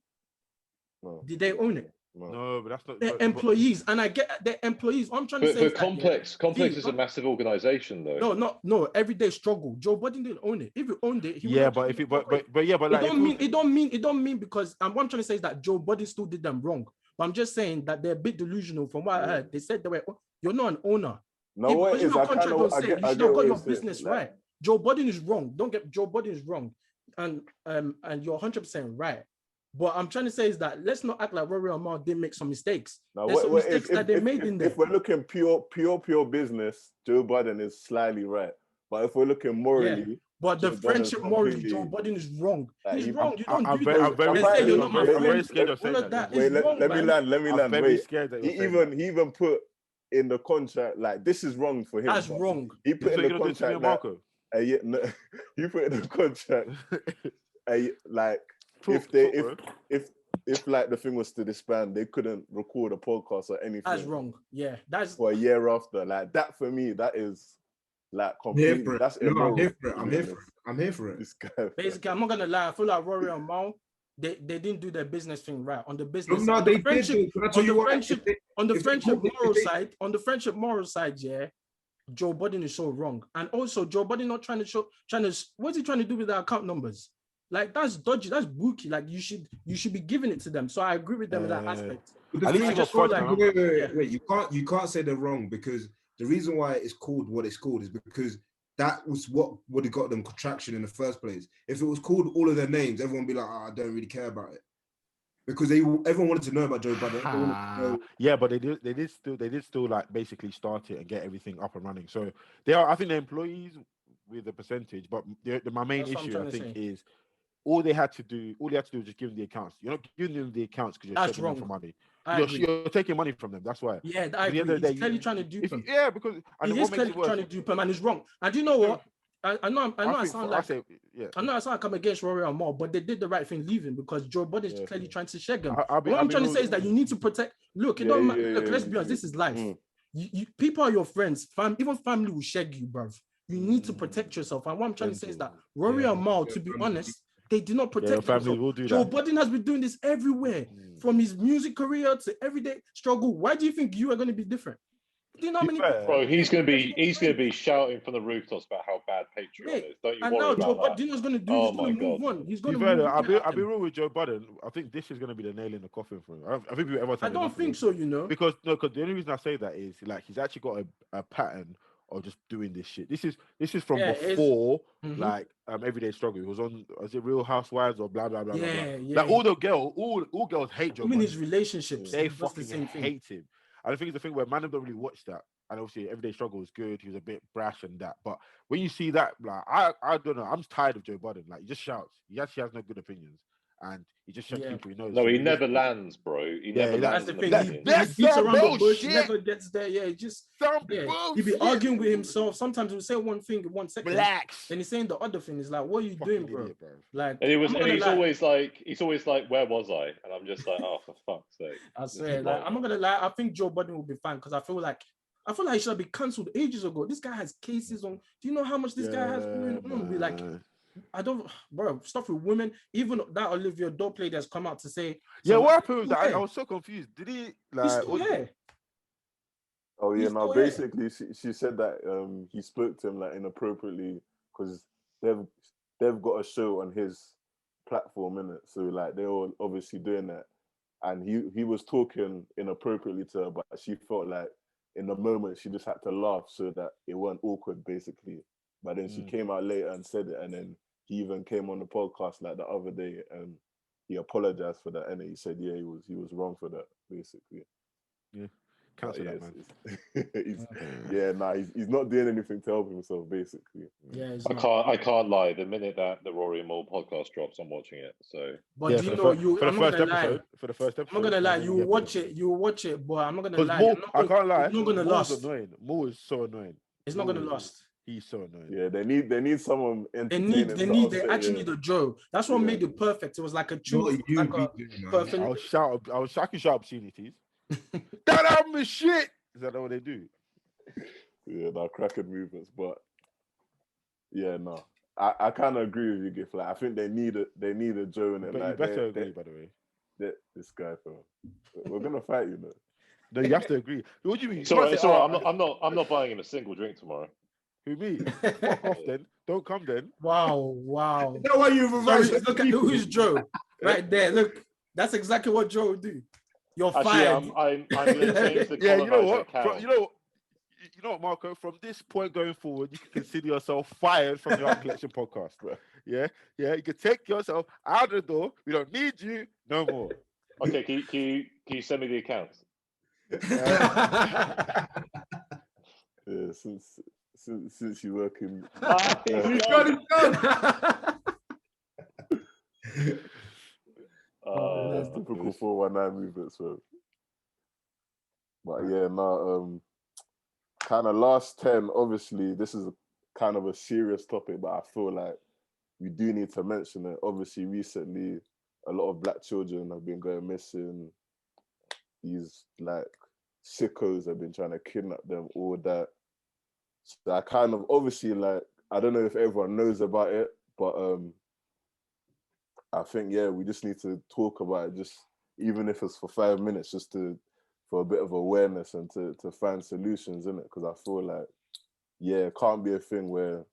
No. Did they own it? No, but that's not. They're employees, and I get they're employees. What I'm trying to say But Complex is a massive organization, though. No. Everyday Struggle. Joe Budden didn't own it. If he owned it, it don't mean because what I'm trying to say is that Joe Budden still did them wrong. But I'm just saying that they're a bit delusional. From what I heard, they said you're not an owner. No, what your is I contract don't say you should have got your business saying, right. Joe Budden is wrong. Joe Budden is wrong, and you're 100% right. But I'm trying to say is that let's not act like Rory and Maul didn't make some mistakes. Now, There's some mistakes that they made in there. If we're looking pure business, Joe Budden is slightly right. But if we're looking morally, but the Joe friendship morally, completely- Joe Budden is wrong. He's wrong. You don't I'm do very- that. I'm very They say scared you're of- not my I'm very friend. scared of saying All of that. that Wait, is wrong, I'm let me land. very Wait, scared that he you're saying that. even put in the contract like this is wrong for him. That's but wrong. He put So in you're the gonna do it to me contract and that Marco? you put in the contract like if like the thing was to disband, they couldn't record a podcast or anything. That's wrong. Yeah, that's for a year after. Like that for me, that is like completely. That's I'm here for it. immoral, I'm to here be for it. honest. I'm here for it. This guy. basically. I'm not gonna lie. I feel like Rory and Maul, they didn't do their business thing right on the business. No, on they the friendship, did. Can I tell you what? on the if friendship they- moral if they- side, yeah, Joe Budden is so wrong. And also Joe Budden not what's he trying to do with the account numbers? Like that's dodgy, that's bookie. Like you should be giving it to them. So I agree with them in that aspect. But the At thing least is, you got front, like- man. wait. You can't say they're wrong because the reason why it's called what it's called is because that was what would have got them traction in the first place. If it was called all of their names, everyone would be like, I don't really care about it. Because everyone wanted to know about Joe Budden. Everyone wanted to know- Yeah, but they did still like basically start it and get everything up and running. So I think they're employees with a percentage, but my main That's what I'm issue I trying to think say. is all they had to do was just give them the accounts. You're not giving them the accounts because you're That's taking them for wrong. money. I agree. You're taking money from them. That's why. Yeah, At I the end agree. of the He's day, clearly trying to dupe them. Yeah, because and He what is makes clearly it worse, trying to dupe them, and it's wrong. And you know what? I know I sound like I know I sound like I'm against Rory and Maul, but they did the right thing leaving because Joe Budden is clearly trying to shag them. What I'm trying to say is that you need to protect. Look, it don't matter. Look, let's be honest. This is life. You people are your friends. Even family will shag you, bruv. You need to protect yourself. And what I'm trying to say is that Rory and Maul, to be honest, they did not protect family will themselves. do Joe that. Budden has been doing this everywhere, from his music career to everyday struggle. Why do you think you are going to be different? Do you know how many Bro, he's gonna be shouting from the rooftops about how bad Patreon is. Don't you and worry now about Joe that. Budden is going to do. Oh He's going my to move God. on. He's To going be to fair, move though, on. I'll be real with Joe Budden. I think this is going to be the nail in the coffin for him. I think people ever. I don't think so. You know, Because the only reason I say that is like he's actually got a pattern of just doing this shit. This is from before like Everyday Struggle. He was on it Real Housewives or blah blah blah blah. Like all girls hate Joe I mean, Budden. his relationships. They that's the fucking same thing. hate him. And I think it's the thing where man don't really watch that. And obviously, Everyday Struggle was good. He was a bit brash and that. But when you see that, like, I don't know. I'm tired of Joe Budden. Like, he just shouts. He actually has no good opinions. And he just shuts people he knows. No, So he just- never lands, bro. He never That's lands. the in thing. opinion. That's He beats some around the bush. He bullshit. never gets there. Yeah, he just Some he be bullshit. arguing with himself. Sometimes he'll say one thing in 1 second, Relax. and he's saying the other thing. It's like, what are you doing, bro? Idiot, bro. Like, And I'm not gonna he's lie. always like, where was I? And I'm just like, oh, for fuck's sake. I swear, like, I'm not gonna lie. I think Joe Budden will be fine because I feel like I feel like he should have been cancelled ages ago. This guy has cases on. Do you know how much this guy has going on? Be like, I don't, bro, stuff with women. Even that Olivia Dope lady has come out to say, Yeah, so what happened with that? yeah. I was so confused. Did he He's like? still here. Oh yeah, He's now still here. basically she said that he spoke to him like inappropriately because they've got a show on his platform, innit? So like they were obviously doing that, and he was talking inappropriately to her, but she felt like in the moment she just had to laugh so that it weren't awkward, basically. But then she came out later and said it, and then he even came on the podcast like the other day and he apologized for that, and he said he was wrong for that, basically. Yeah. Cancel that, man. He's not doing anything to help himself, basically. Yeah, I can't lie. The minute that the Rory and Moore podcast drops, I'm watching it. So, but yeah, do you know you? For the I'm not first gonna lie. episode, for the first episode, I'm not gonna lie. You will watch it. You will watch it, but I'm not gonna lie. Because I can't lie. It's not gonna Moore's last. annoying. Moore is so annoying. It's not gonna last. He's so annoying. Yeah, they need someone entertaining. They actually need a Joe. That's what made it perfect. It was like a truth. I can shout opportunities. That album is shit. Is that what they do? Yeah, they're cracking movements, but yeah, no. I kind of agree with you, Giff. Like, I think they need a Joe in it. But like, you better agree, by the way. This guy, we're gonna fight, you know. No, you have to agree. What do you mean? It's all right. I'm not buying him a single drink tomorrow. Who, me? Fuck off then. Don't come then. Wow. Is that why you reverse? Look at who's Joe right there. Look, that's exactly what Joe would do. You're fired. I'm going to change the yeah, you know what? account. You know what, Marco? From this point going forward, you can consider yourself fired from the Art Collection podcast. Yeah. You can take yourself out of the door. We don't need you no more. Okay, can you send me the account? Yeah, since you work in. He's got That's typical 419 movements, so. But yeah, no, kind of last 10, obviously, this is kind of a serious topic, but I feel like we do need to mention it. Obviously, recently, a lot of Black children have been going missing. These, like, sickos have been trying to kidnap them, all that. So I kind of, obviously, like, I don't know if everyone knows about it, but I think, yeah, we just need to talk about it, just even if it's for 5 minutes, just for a bit of awareness and to find solutions in it. Because I feel like, yeah, it can't be a thing where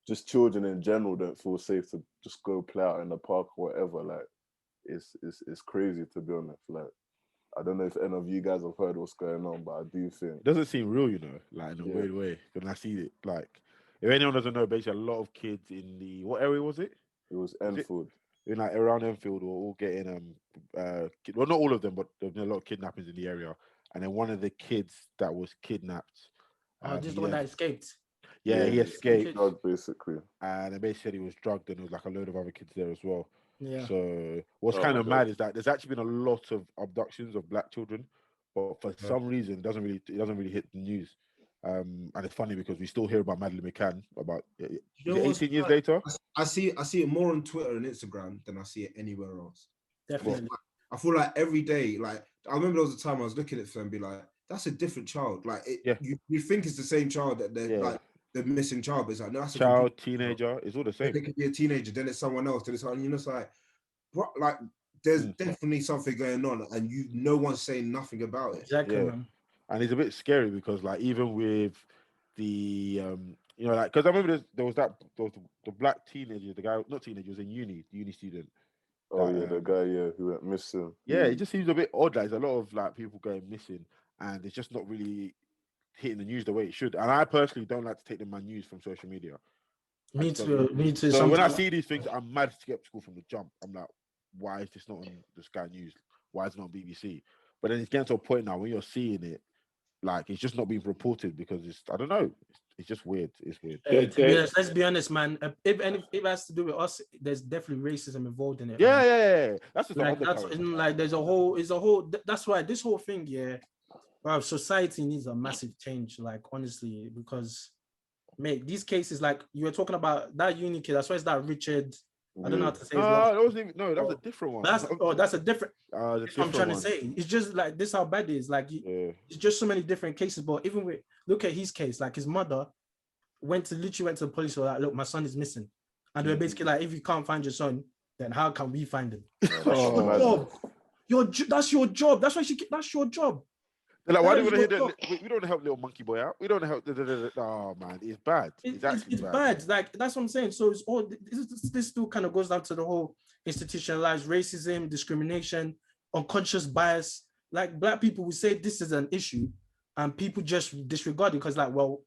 just children in general don't feel safe to just go play out in the park or whatever. Like, it's crazy, to be honest. Like, I don't know if any of you guys have heard what's going on, but I do think it doesn't seem real, you know, like in a weird way. When I see it, like, if anyone doesn't know, basically a lot of kids in what area was it? It was Enfield. In like around Enfield, were all getting well, not all of them, but there's been a lot of kidnappings in the area. And then one of the kids that was kidnapped, just the one that escaped. Yeah, he escaped. Drugged, basically. And they basically said he was drugged, and there was like a load of other kids there as well. Yeah. So what's kind of mad is that there's actually been a lot of abductions of Black children, but for some reason it doesn't really hit the news. And it's funny because we still hear about Madeleine McCann about 18 years later. I see it more on Twitter and Instagram than I see it anywhere else. Definitely. I feel like every day, like I remember there was a time I was looking at them and be like, that's a different child. Like you think it's the same child that they're like the missing child, but it's like, no, that's a child, teenager, it's all the same. They could be a teenager, then it's someone else, then it's like, you know, it's like, bro, like there's definitely something going on, and no one's saying nothing about it. Exactly, man. And it's a bit scary because, like, even with the you know, like, because I remember there was the Black teenager, the guy, not teenager, he was in uni student. Oh yeah, the guy who went missing. Yeah, it just seems a bit odd. Like, there's a lot of like people going missing, and it's just not really hitting the news the way it should. And I personally don't like to take my news from social media. Me too. So when I see these things, I'm mad skeptical from the jump. I'm like, why is this not on the Sky News? Why is it not on BBC? But then it's getting to a point now when you're seeing it, like, it's just not being reported because it's, I don't know, it's just weird. It's weird. Let's be honest, man. If it has to do with us, there's definitely racism involved in it. Yeah. That's just like there's a whole. That's why this whole thing, bro, society needs a massive change. Like, honestly, because mate, these cases, like you were talking about that uni kid, that's why it's that Richard I don't know how to say his No, last. that wasn't even, no, that was a different one. That's a different. The That's what I'm trying to say. It's just like this how bad it is. Like it's just so many different cases. But even with look at his case, like his mother literally went to the police. Like, look, my son is missing, and they're basically like, if you can't find your son, then how can we find him? That's your job. That's why that's your job. They're like, why do we want to hear that? We don't want to help little monkey boy out. We don't want to help. Oh man, it's bad. It's bad. Like that's what I'm saying. So it's all this still kind of goes down to the whole institutionalized racism, discrimination, unconscious bias. Like black people will say this is an issue, and people just disregard it because, like, well,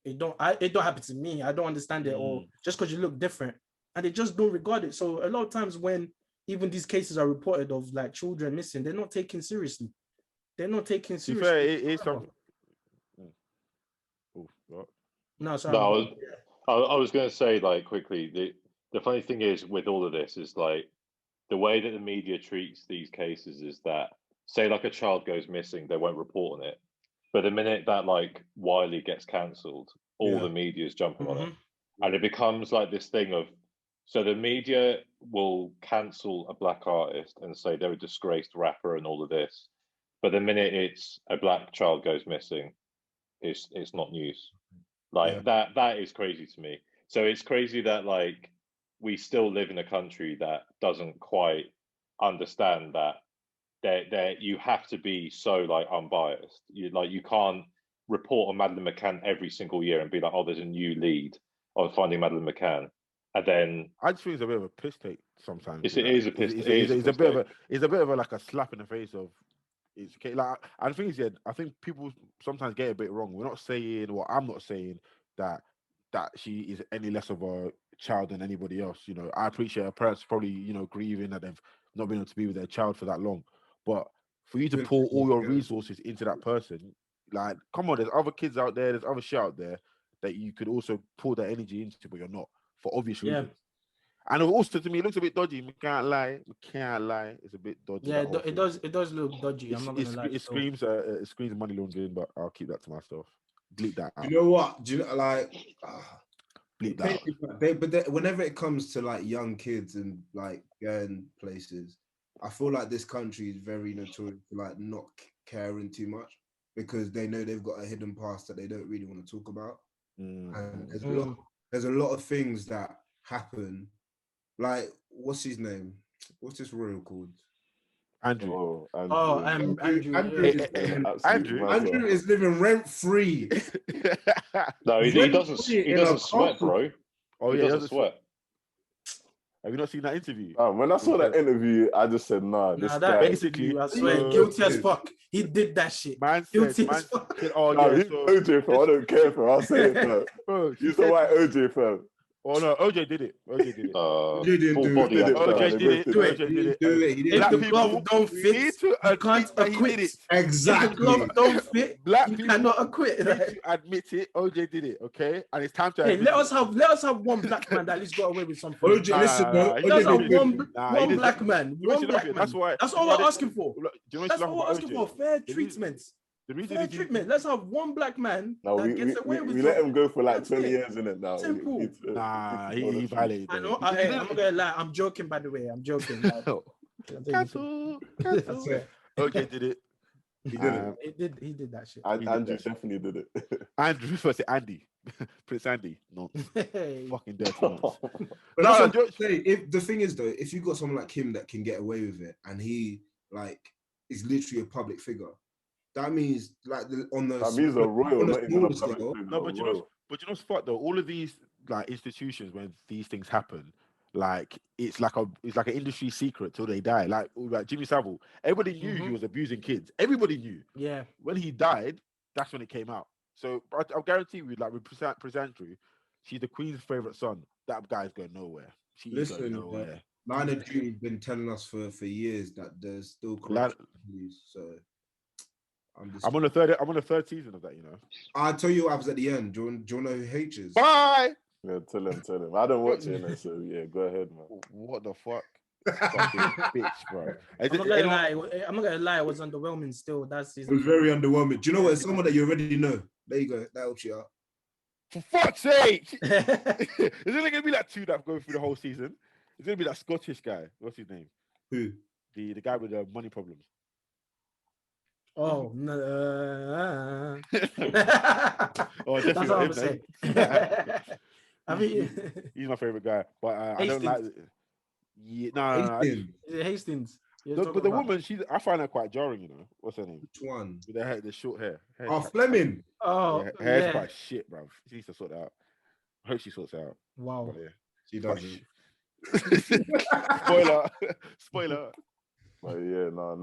it don't happen to me. I don't understand it, or just because you look different, and they just don't regard it. So a lot of times when even these cases are reported of like children missing, they're not taken seriously. They're not taking seriously. Fair, it is something. No, sorry. No, I was going to say, like, quickly, the funny thing is with all of this is like the way that the media treats these cases is that, say, like a child goes missing, they won't report on it. But the minute that like Wiley gets cancelled, all the media is jumping on it. And it becomes like this thing of, so the media will cancel a black artist and say they're a disgraced rapper and all of this. But the minute it's a black child goes missing, it's not news. Like that is crazy to me. So it's crazy that like we still live in a country that doesn't quite understand that you have to be so like unbiased. You can't report on Madeleine McCann every single year and be like, oh, there's a new lead on finding Madeleine McCann. And then I just think it's a bit of a piss take sometimes. It's a bit of a like a slap in the face of it's okay. Like, and the thing is, I think people sometimes get it a bit wrong. We're not saying, or I'm not saying that she is any less of a child than anybody else. You know, I appreciate her parents probably, grieving that they've not been able to be with their child for that long. But for you to pour all your resources into that person, like, come on, there's other kids out there, there's other shit out there that you could also pour that energy into, but you're not, for obvious reasons. And also, to me, it looks a bit dodgy. We can't lie. It's a bit dodgy. Yeah, it does look dodgy. I'm not gonna lie. It screams money laundering, but I'll keep that to myself. Bleep that out. You know what? Do you know, like, bleep that out. But whenever it comes to like young kids and like going places, I feel like this country is very notorious for like not caring too much because they know they've got a hidden past that they don't really want to talk about. And there's a lot of things that happen. Like, what's his name? What's this royal called? Andrew. Andrew is living rent free. No, he doesn't. He doesn't sweat, bro. Oh, he doesn't sweat. Have you not seen that interview? When I saw that interview, I just said, nah, this guy. Basically, I swear, guilty as fuck. He did that shit. Guilty as fuck. OJ, fam. I don't care, fam. I'll say it, fam. He's the white OJ, fam. Oh no, OJ did it. OJ did it. OJ didn't do it. OJ did it. If the glove don't fit, you can't acquit. Exactly. If the glove don't fit, black you people cannot acquit. Admit it. OJ did it. Okay, and it's time to. Hey, let us have one black man that at least got away with something. OJ, listen, bro. Let's have one black man. One black man. That's why. That's all we're asking for. That's all we're asking for. Fair treatment. Fair treatment. Let's have one black man that gets away with. We let him go for like 20 years in it now. Simple. He violated. I know. I'm not gonna lie. I'm joking. By the way, I'm joking. Cancel. OJ did it. He did it. He did that shit. Andrew definitely did it. Andrew first, Andy, Prince Andy. No, fucking dirty. But if the thing is though, if you got someone like him that can get away with it, and he like is literally a public figure. That means like that means a royal. No, but you know what's fucked though? All of these like institutions, when these things happen, like it's like an industry secret till they die. Like Jimmy Savile, everybody knew he was abusing kids. Everybody knew. Yeah. When he died, that's when it came out. So I'll guarantee you, like with Prince Andrew, she's the Queen's favorite son. That guy's going nowhere. She's going nowhere. Line of Duty's been telling us for years that there's still corruption. So. I'm on the third season of that, you know. I'll tell you what happens at the end. Do you know who H is? Bye. Yeah, tell him. I don't watch it, so yeah, go ahead, man. What the fuck? Fucking bitch, bro. I'm not gonna lie. It was underwhelming still that season. It was very underwhelming. Do you know what? It's someone that you already know. There you go. That helps you out. For fuck's sake! Is it gonna be like two that go through the whole season? It's gonna be that Scottish guy. What's his name? Who? The guy with the money problems. Oh, no. Oh, That's definitely what I'm not saying. him. Then. I mean, He's my favorite guy, but I don't like. Yeah, no. Hastings. Hastings. But the woman, I find her quite jarring. You know, what's her name? Which one? With the short hair. Oh, Fleming. Oh, Yeah, hair's yeah. quite shit, bro. She needs to sort that out. I hope she sorts it out. Wow. But, yeah. She Quite doesn't. Spoiler. But yeah, no,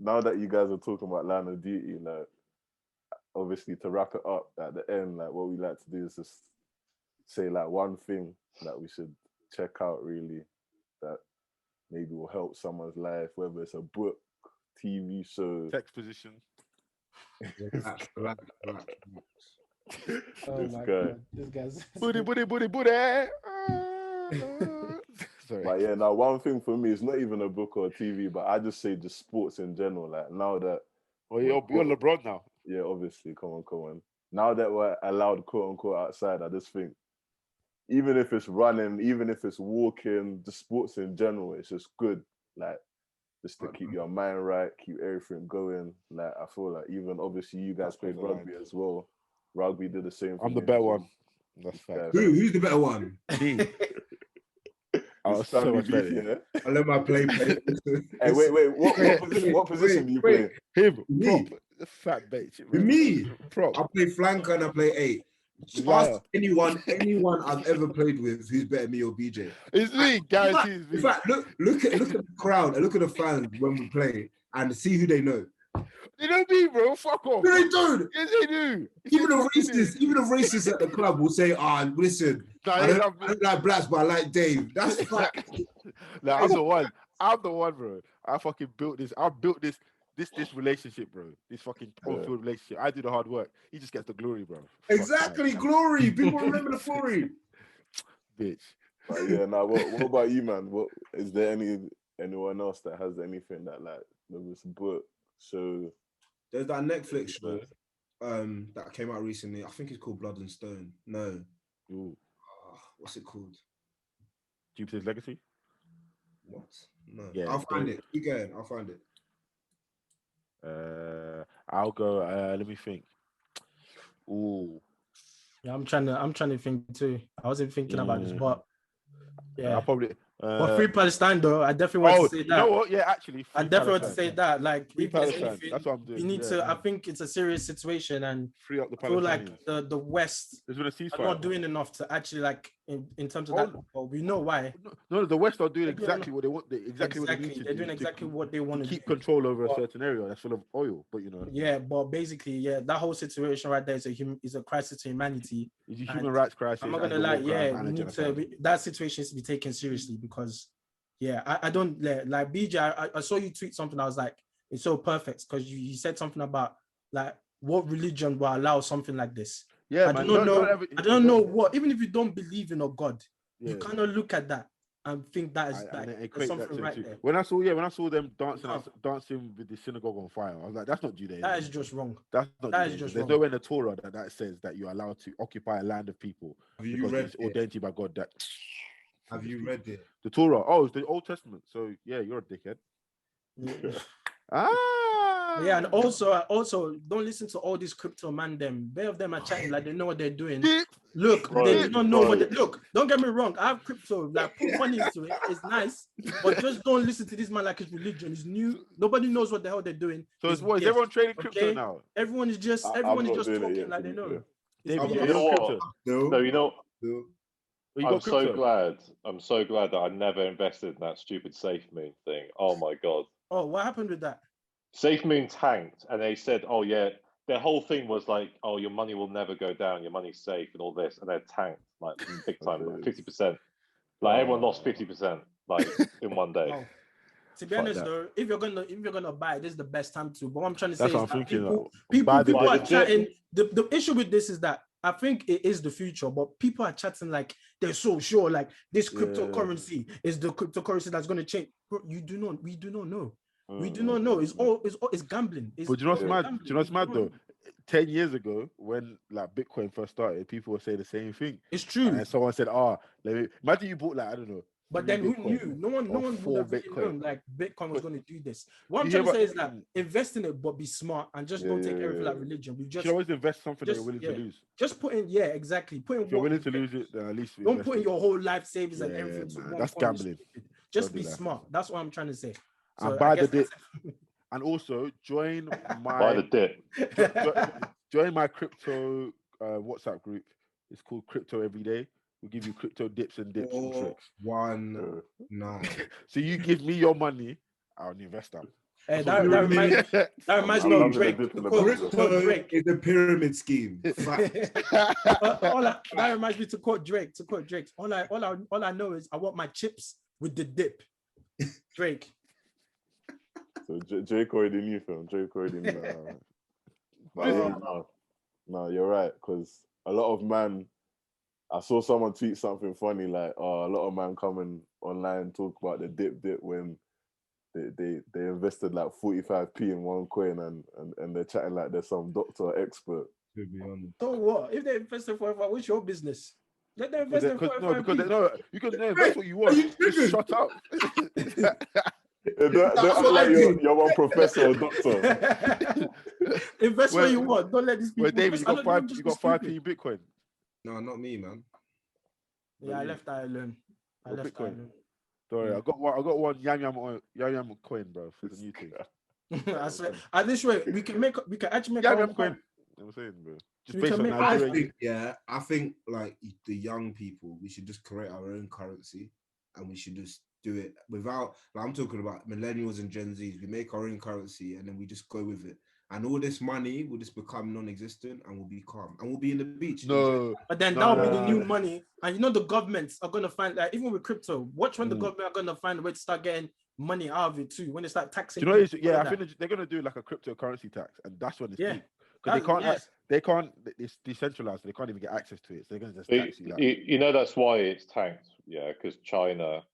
now that you guys are talking about Line of Duty, like obviously to wrap it up at the end, like what we like to do is just say like one thing that we should check out really that maybe will help someone's life, whether it's a book, TV show. Text position. Relax. Oh This my guy. God. This guy's Booty. Sorry. But yeah, now one thing for me, it's not even a book or a TV, but I just say just sports in general. Like now that You're LeBron now. yeah, obviously, come on. Now that we're allowed quote unquote outside, I just think even if it's running, even if it's walking, the sports in general, it's just good. Like just to keep your mind right, keep everything going. Like I feel like even obviously you guys played rugby as well. Rugby did the same thing. I'm the better one. That's fact. Who's the better one? Me. I was so much better. Yeah? I let my play. Hey, wait. What position do you play? Him. Me. Prop. Fat bitch. Me. Prop. I play flanker and I play 8. Ask anyone I've ever played with who's better than me or BJ. It's me, guarantees me. In fact, look at the crowd and look at the fans when we play and see who they know. They know me, bro. Fuck off. No, they don't. Yes, they do. Even the racists at the club will say, listen, I don't like blacks, but I like Dave. That's fact. No, I'm the one, bro. I fucking built this. I built this relationship, bro. This fucking on-field relationship. I do the hard work. He just gets the glory, bro. Exactly, glory. People remember the glory. Bitch. But yeah, now what about you, man? What is there anyone else that has anything that like maybe it's a book, show? There's that Netflix show that came out recently. I think it's called Blood and Stone. No. Ooh. What's it called? Jupiter's Legacy? What? No. Yeah, I'll find it. Keep going. I'll find it. I'll go. Let me think. Ooh. Yeah, I'm trying to think too. I wasn't thinking about this, but yeah. I'll probably. But Free Palestine, though, I definitely want to say that. You know what? Yeah, actually, I definitely want to say that. Like, Free if there's Palestine. anything, That's what I'm doing. you need to. I think it's a serious situation, and free up the I feel Palestinians. like the West There's been a ceasefire. are not doing enough to actually like in terms of that. Well, we know why. No, the West are doing exactly what they want. Exactly what they need to They're do. doing exactly what they want to keep control over a certain area that's full of oil. But you know. Yeah, but basically, yeah, that whole situation right there is a crisis to humanity. It's a human rights crisis. I'm not gonna lie. Yeah, we need to. That situation needs to be taken seriously because. Yeah, I don't like BJ. I saw you tweet something. I was like, it's so perfect because you said something about like what religion will allow something like this. Yeah, I don't know what. Even if you don't believe in a God, you kind of look at that and think that is there's something right there. When I saw them dancing with the synagogue on fire, I was like, that's not Judaism. That is just wrong. That's not that Judaism. is just There's wrong. nowhere in the Torah that says that you're allowed to occupy a land of people because it's ordained to you by God. Have you read it? The Torah. Oh, it's the Old Testament. So yeah, you're a dickhead. Yeah, and also don't listen to all these crypto man them. Many of them are chatting like they know what they're doing. Look, they don't know what look, don't get me wrong. I have crypto, like put money into it. It's nice, but just don't listen to this man like his religion is new. Nobody knows what the hell they're doing. So is everyone trading crypto now? Everyone is just talking like they know. You know what? No, you know. I'm so glad that I never invested in that stupid SafeMoon thing. Oh my god. Oh, what happened with that? SafeMoon tanked, and they said, "Oh yeah," their whole thing was like, "Oh, your money will never go down. Your money's safe," and all this, and they're tanked like big time, like 50%. Like everyone lost 50%, like in one day. Oh. To be honest, though, if you're gonna buy, this is the best time to. But what I'm trying to say is that people are chatting. The issue with this is that I think it is the future, but people are chatting like they're so sure, like this cryptocurrency is the cryptocurrency that's going to change. Bro, we do not know. We do not know. It's gambling. But do you know what's mad? Do you know what's mad though? 10 years ago, when like Bitcoin first started, people were saying the same thing. It's true. And someone said, imagine you bought like, I don't know, But Give then me who Bitcoin knew? No one or would 4 have really Bitcoin. known like Bitcoin was going to do this. What I'm You trying hear to say is that about- invest in it, but be smart and just don't take everything like religion. We You just should always invest something that you're just- willing yeah. to lose. just put in, yeah, exactly. Put in If you're what willing you to get. lose it, then at least Don't invest put in it. your whole life savings and Yeah, everything to man, one that's fund. It's gambling. stupid. Just Don't do be that. smart. That's what I'm trying to say. And So buy I the guess dip. And also join Buy the my dip. join my crypto WhatsApp group. It's called Crypto Every Day. We'll give you crypto dips and tricks. 419. So you give me your money, I'll invest that. Hey, That's that what we reminds, do. that reminds I'm me of loving the Drake. dip in the To back. quote Drake. It's a pyramid scheme. Fact. That reminds me to quote Drake. All I know is I want my chips with the dip. Drake. So Drake already knew, film. Drake already knew. But yeah, no, you're right. Because a lot of man, I saw someone tweet something funny like, "Oh, a lot of man coming online talk about the dip when they invested like 45p in one coin and they're chatting like they're some doctor or expert." To be honest. So what? If they invested for what's your business? Let them invest in Because no, 45p. no, you can invest what you want. you Just shut up. Don't act like you're one professor or doctor. Invest Well, what you want. Don't let these people. Well, David, you got Don't just you be got stupid. 5p in Bitcoin. No, not me, man. Yeah, I left that alone. I Or left that Bitcoin. alone. Sorry, Yeah. I got one yam coin, bro, for the new thing. I swear. At this rate, we can actually make our Yam own coin. coin. You know what I'm saying, bro. Just We based can on make our- Nigerian. I think like the young people, we should just create our own currency and we should just do it without, like, I'm talking about millennials and Gen Zs. We make our own currency and then we just go with it. And all this money will just become non-existent and we'll be calm. And we'll be in the beach. No. But then No, that'll be the no, new no. money. And you know the governments are gonna find like even with crypto, watch when the government are gonna find a way to start getting money out of it too. When they start taxing. Do you know? people, Yeah, all I that. think they're gonna do like a cryptocurrency tax, and that's when it's Yeah. peak. Because Yes. they can't. It's decentralized. So they can't even get access to it. So they're gonna just But tax you. Like, you know that's why it's tanked, yeah, because China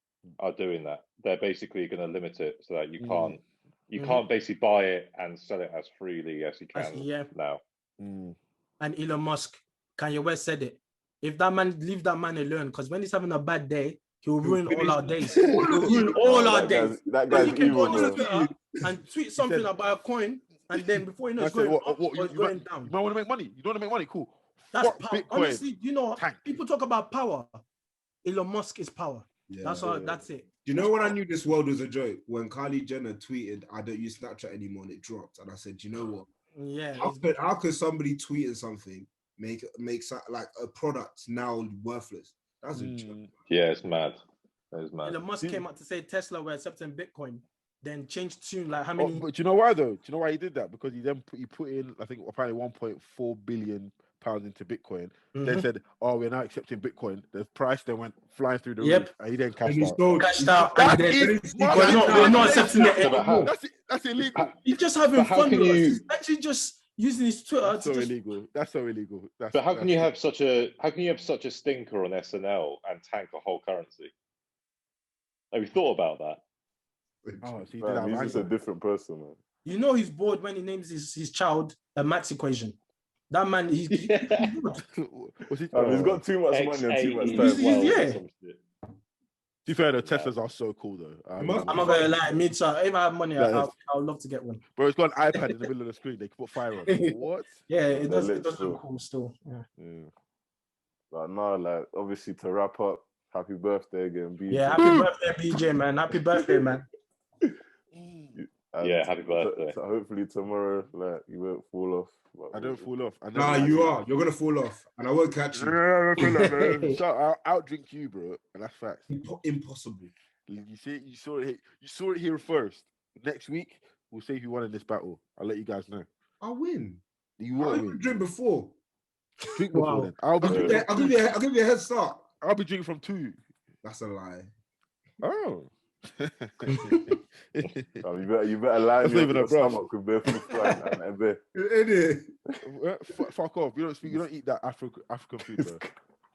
are doing that. They're basically going to limit it so that you can't basically buy it and sell it as freely as you can now. And Elon Musk, Kanye West said it. If that man leave that man alone, because when he's having a bad day, he'll ruin all our days. He'll ruin all our days. That But guy's he can go evil, on bro. Twitter and tweet something about a coin, and then before you know, it's going up or it's going down. You might want to make money. You don't want to make money. Cool. That's Fuck power. Bitcoin. Honestly, you know, Tank. people talk about power. Elon Musk is power. Yeah. That's all. That's it. Do you know when I knew this world was a joke? When Kylie Jenner tweeted, "I don't use Snapchat anymore," and it dropped, and I said, "You know what? Yeah. How could somebody tweeting something make like a product now worthless? That's a joke. Yeah, it's mad. It's mad. Elon Musk came out to say Tesla were accepting Bitcoin, then changed tune like how many? But do you know why though? Do you know why he did that? Because he put in, I think, apparently 1.4 billion pounds into Bitcoin. Then said, "Oh, we're now accepting Bitcoin." The price then went flying through the roof, and he then cashed out. Cashed out. That And then, is we're not accepting it anymore. That's illegal. He's just having But how fun can with us. you- He's actually just using his Twitter That's to so just. illegal. That's so illegal. But how can you have such a stinker on SNL and tank a whole currency? Have you thought about that? Oh, so he did Man, have he's just a different person, man. You know he's bored when he names his child a max equation. That man, he's bored. Was he? He's got too much money and too much time. Yeah. To be fair, the Teslas are so cool though. I'm not gonna lie, me too. If I have money, I would love to get one. Bro, it's got an iPad in the middle of the screen. They can put fire on. What? Yeah, it does. lit It does still. look cool still. Yeah. But no, like obviously to wrap up, happy birthday again, BJ. Yeah, happy birthday, BJ, man. Happy birthday, man. Yeah, happy birthday. So hopefully tomorrow, like you won't fall off. I don't fall off. Nah, you are. You're gonna fall off, and I won't catch you. I'll outdrink you, bro, and that's facts. Impossible. You see, you saw it here first. Next week, we'll see who won in this battle. I'll let you guys know. I'll win. You I won't even win. drink before. Drink before then. I'll give you a head start. I'll be drinking from 2. That's a lie. Oh. You better line your stomach with bare food and bear. Fuck off. You don't eat that African food,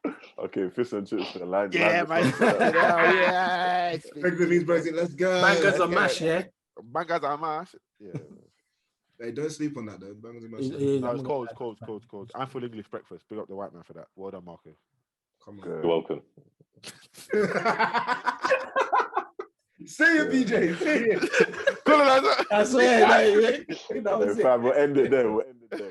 bro. Okay, fish and chips. Line Yeah, man. Yeah. Let's go. Bangers are mash, yeah. Bangers are mash. Yeah. Hey, don't sleep on that though. Bangers are mash. No, it's cold. I'm full English breakfast. Big up the white man for that. Well done, Marco. Come on. You're welcome. Say it, BJ. Say it. Colonizer. I swear, that was Then, it. fam, we'll end it there. We'll end it there.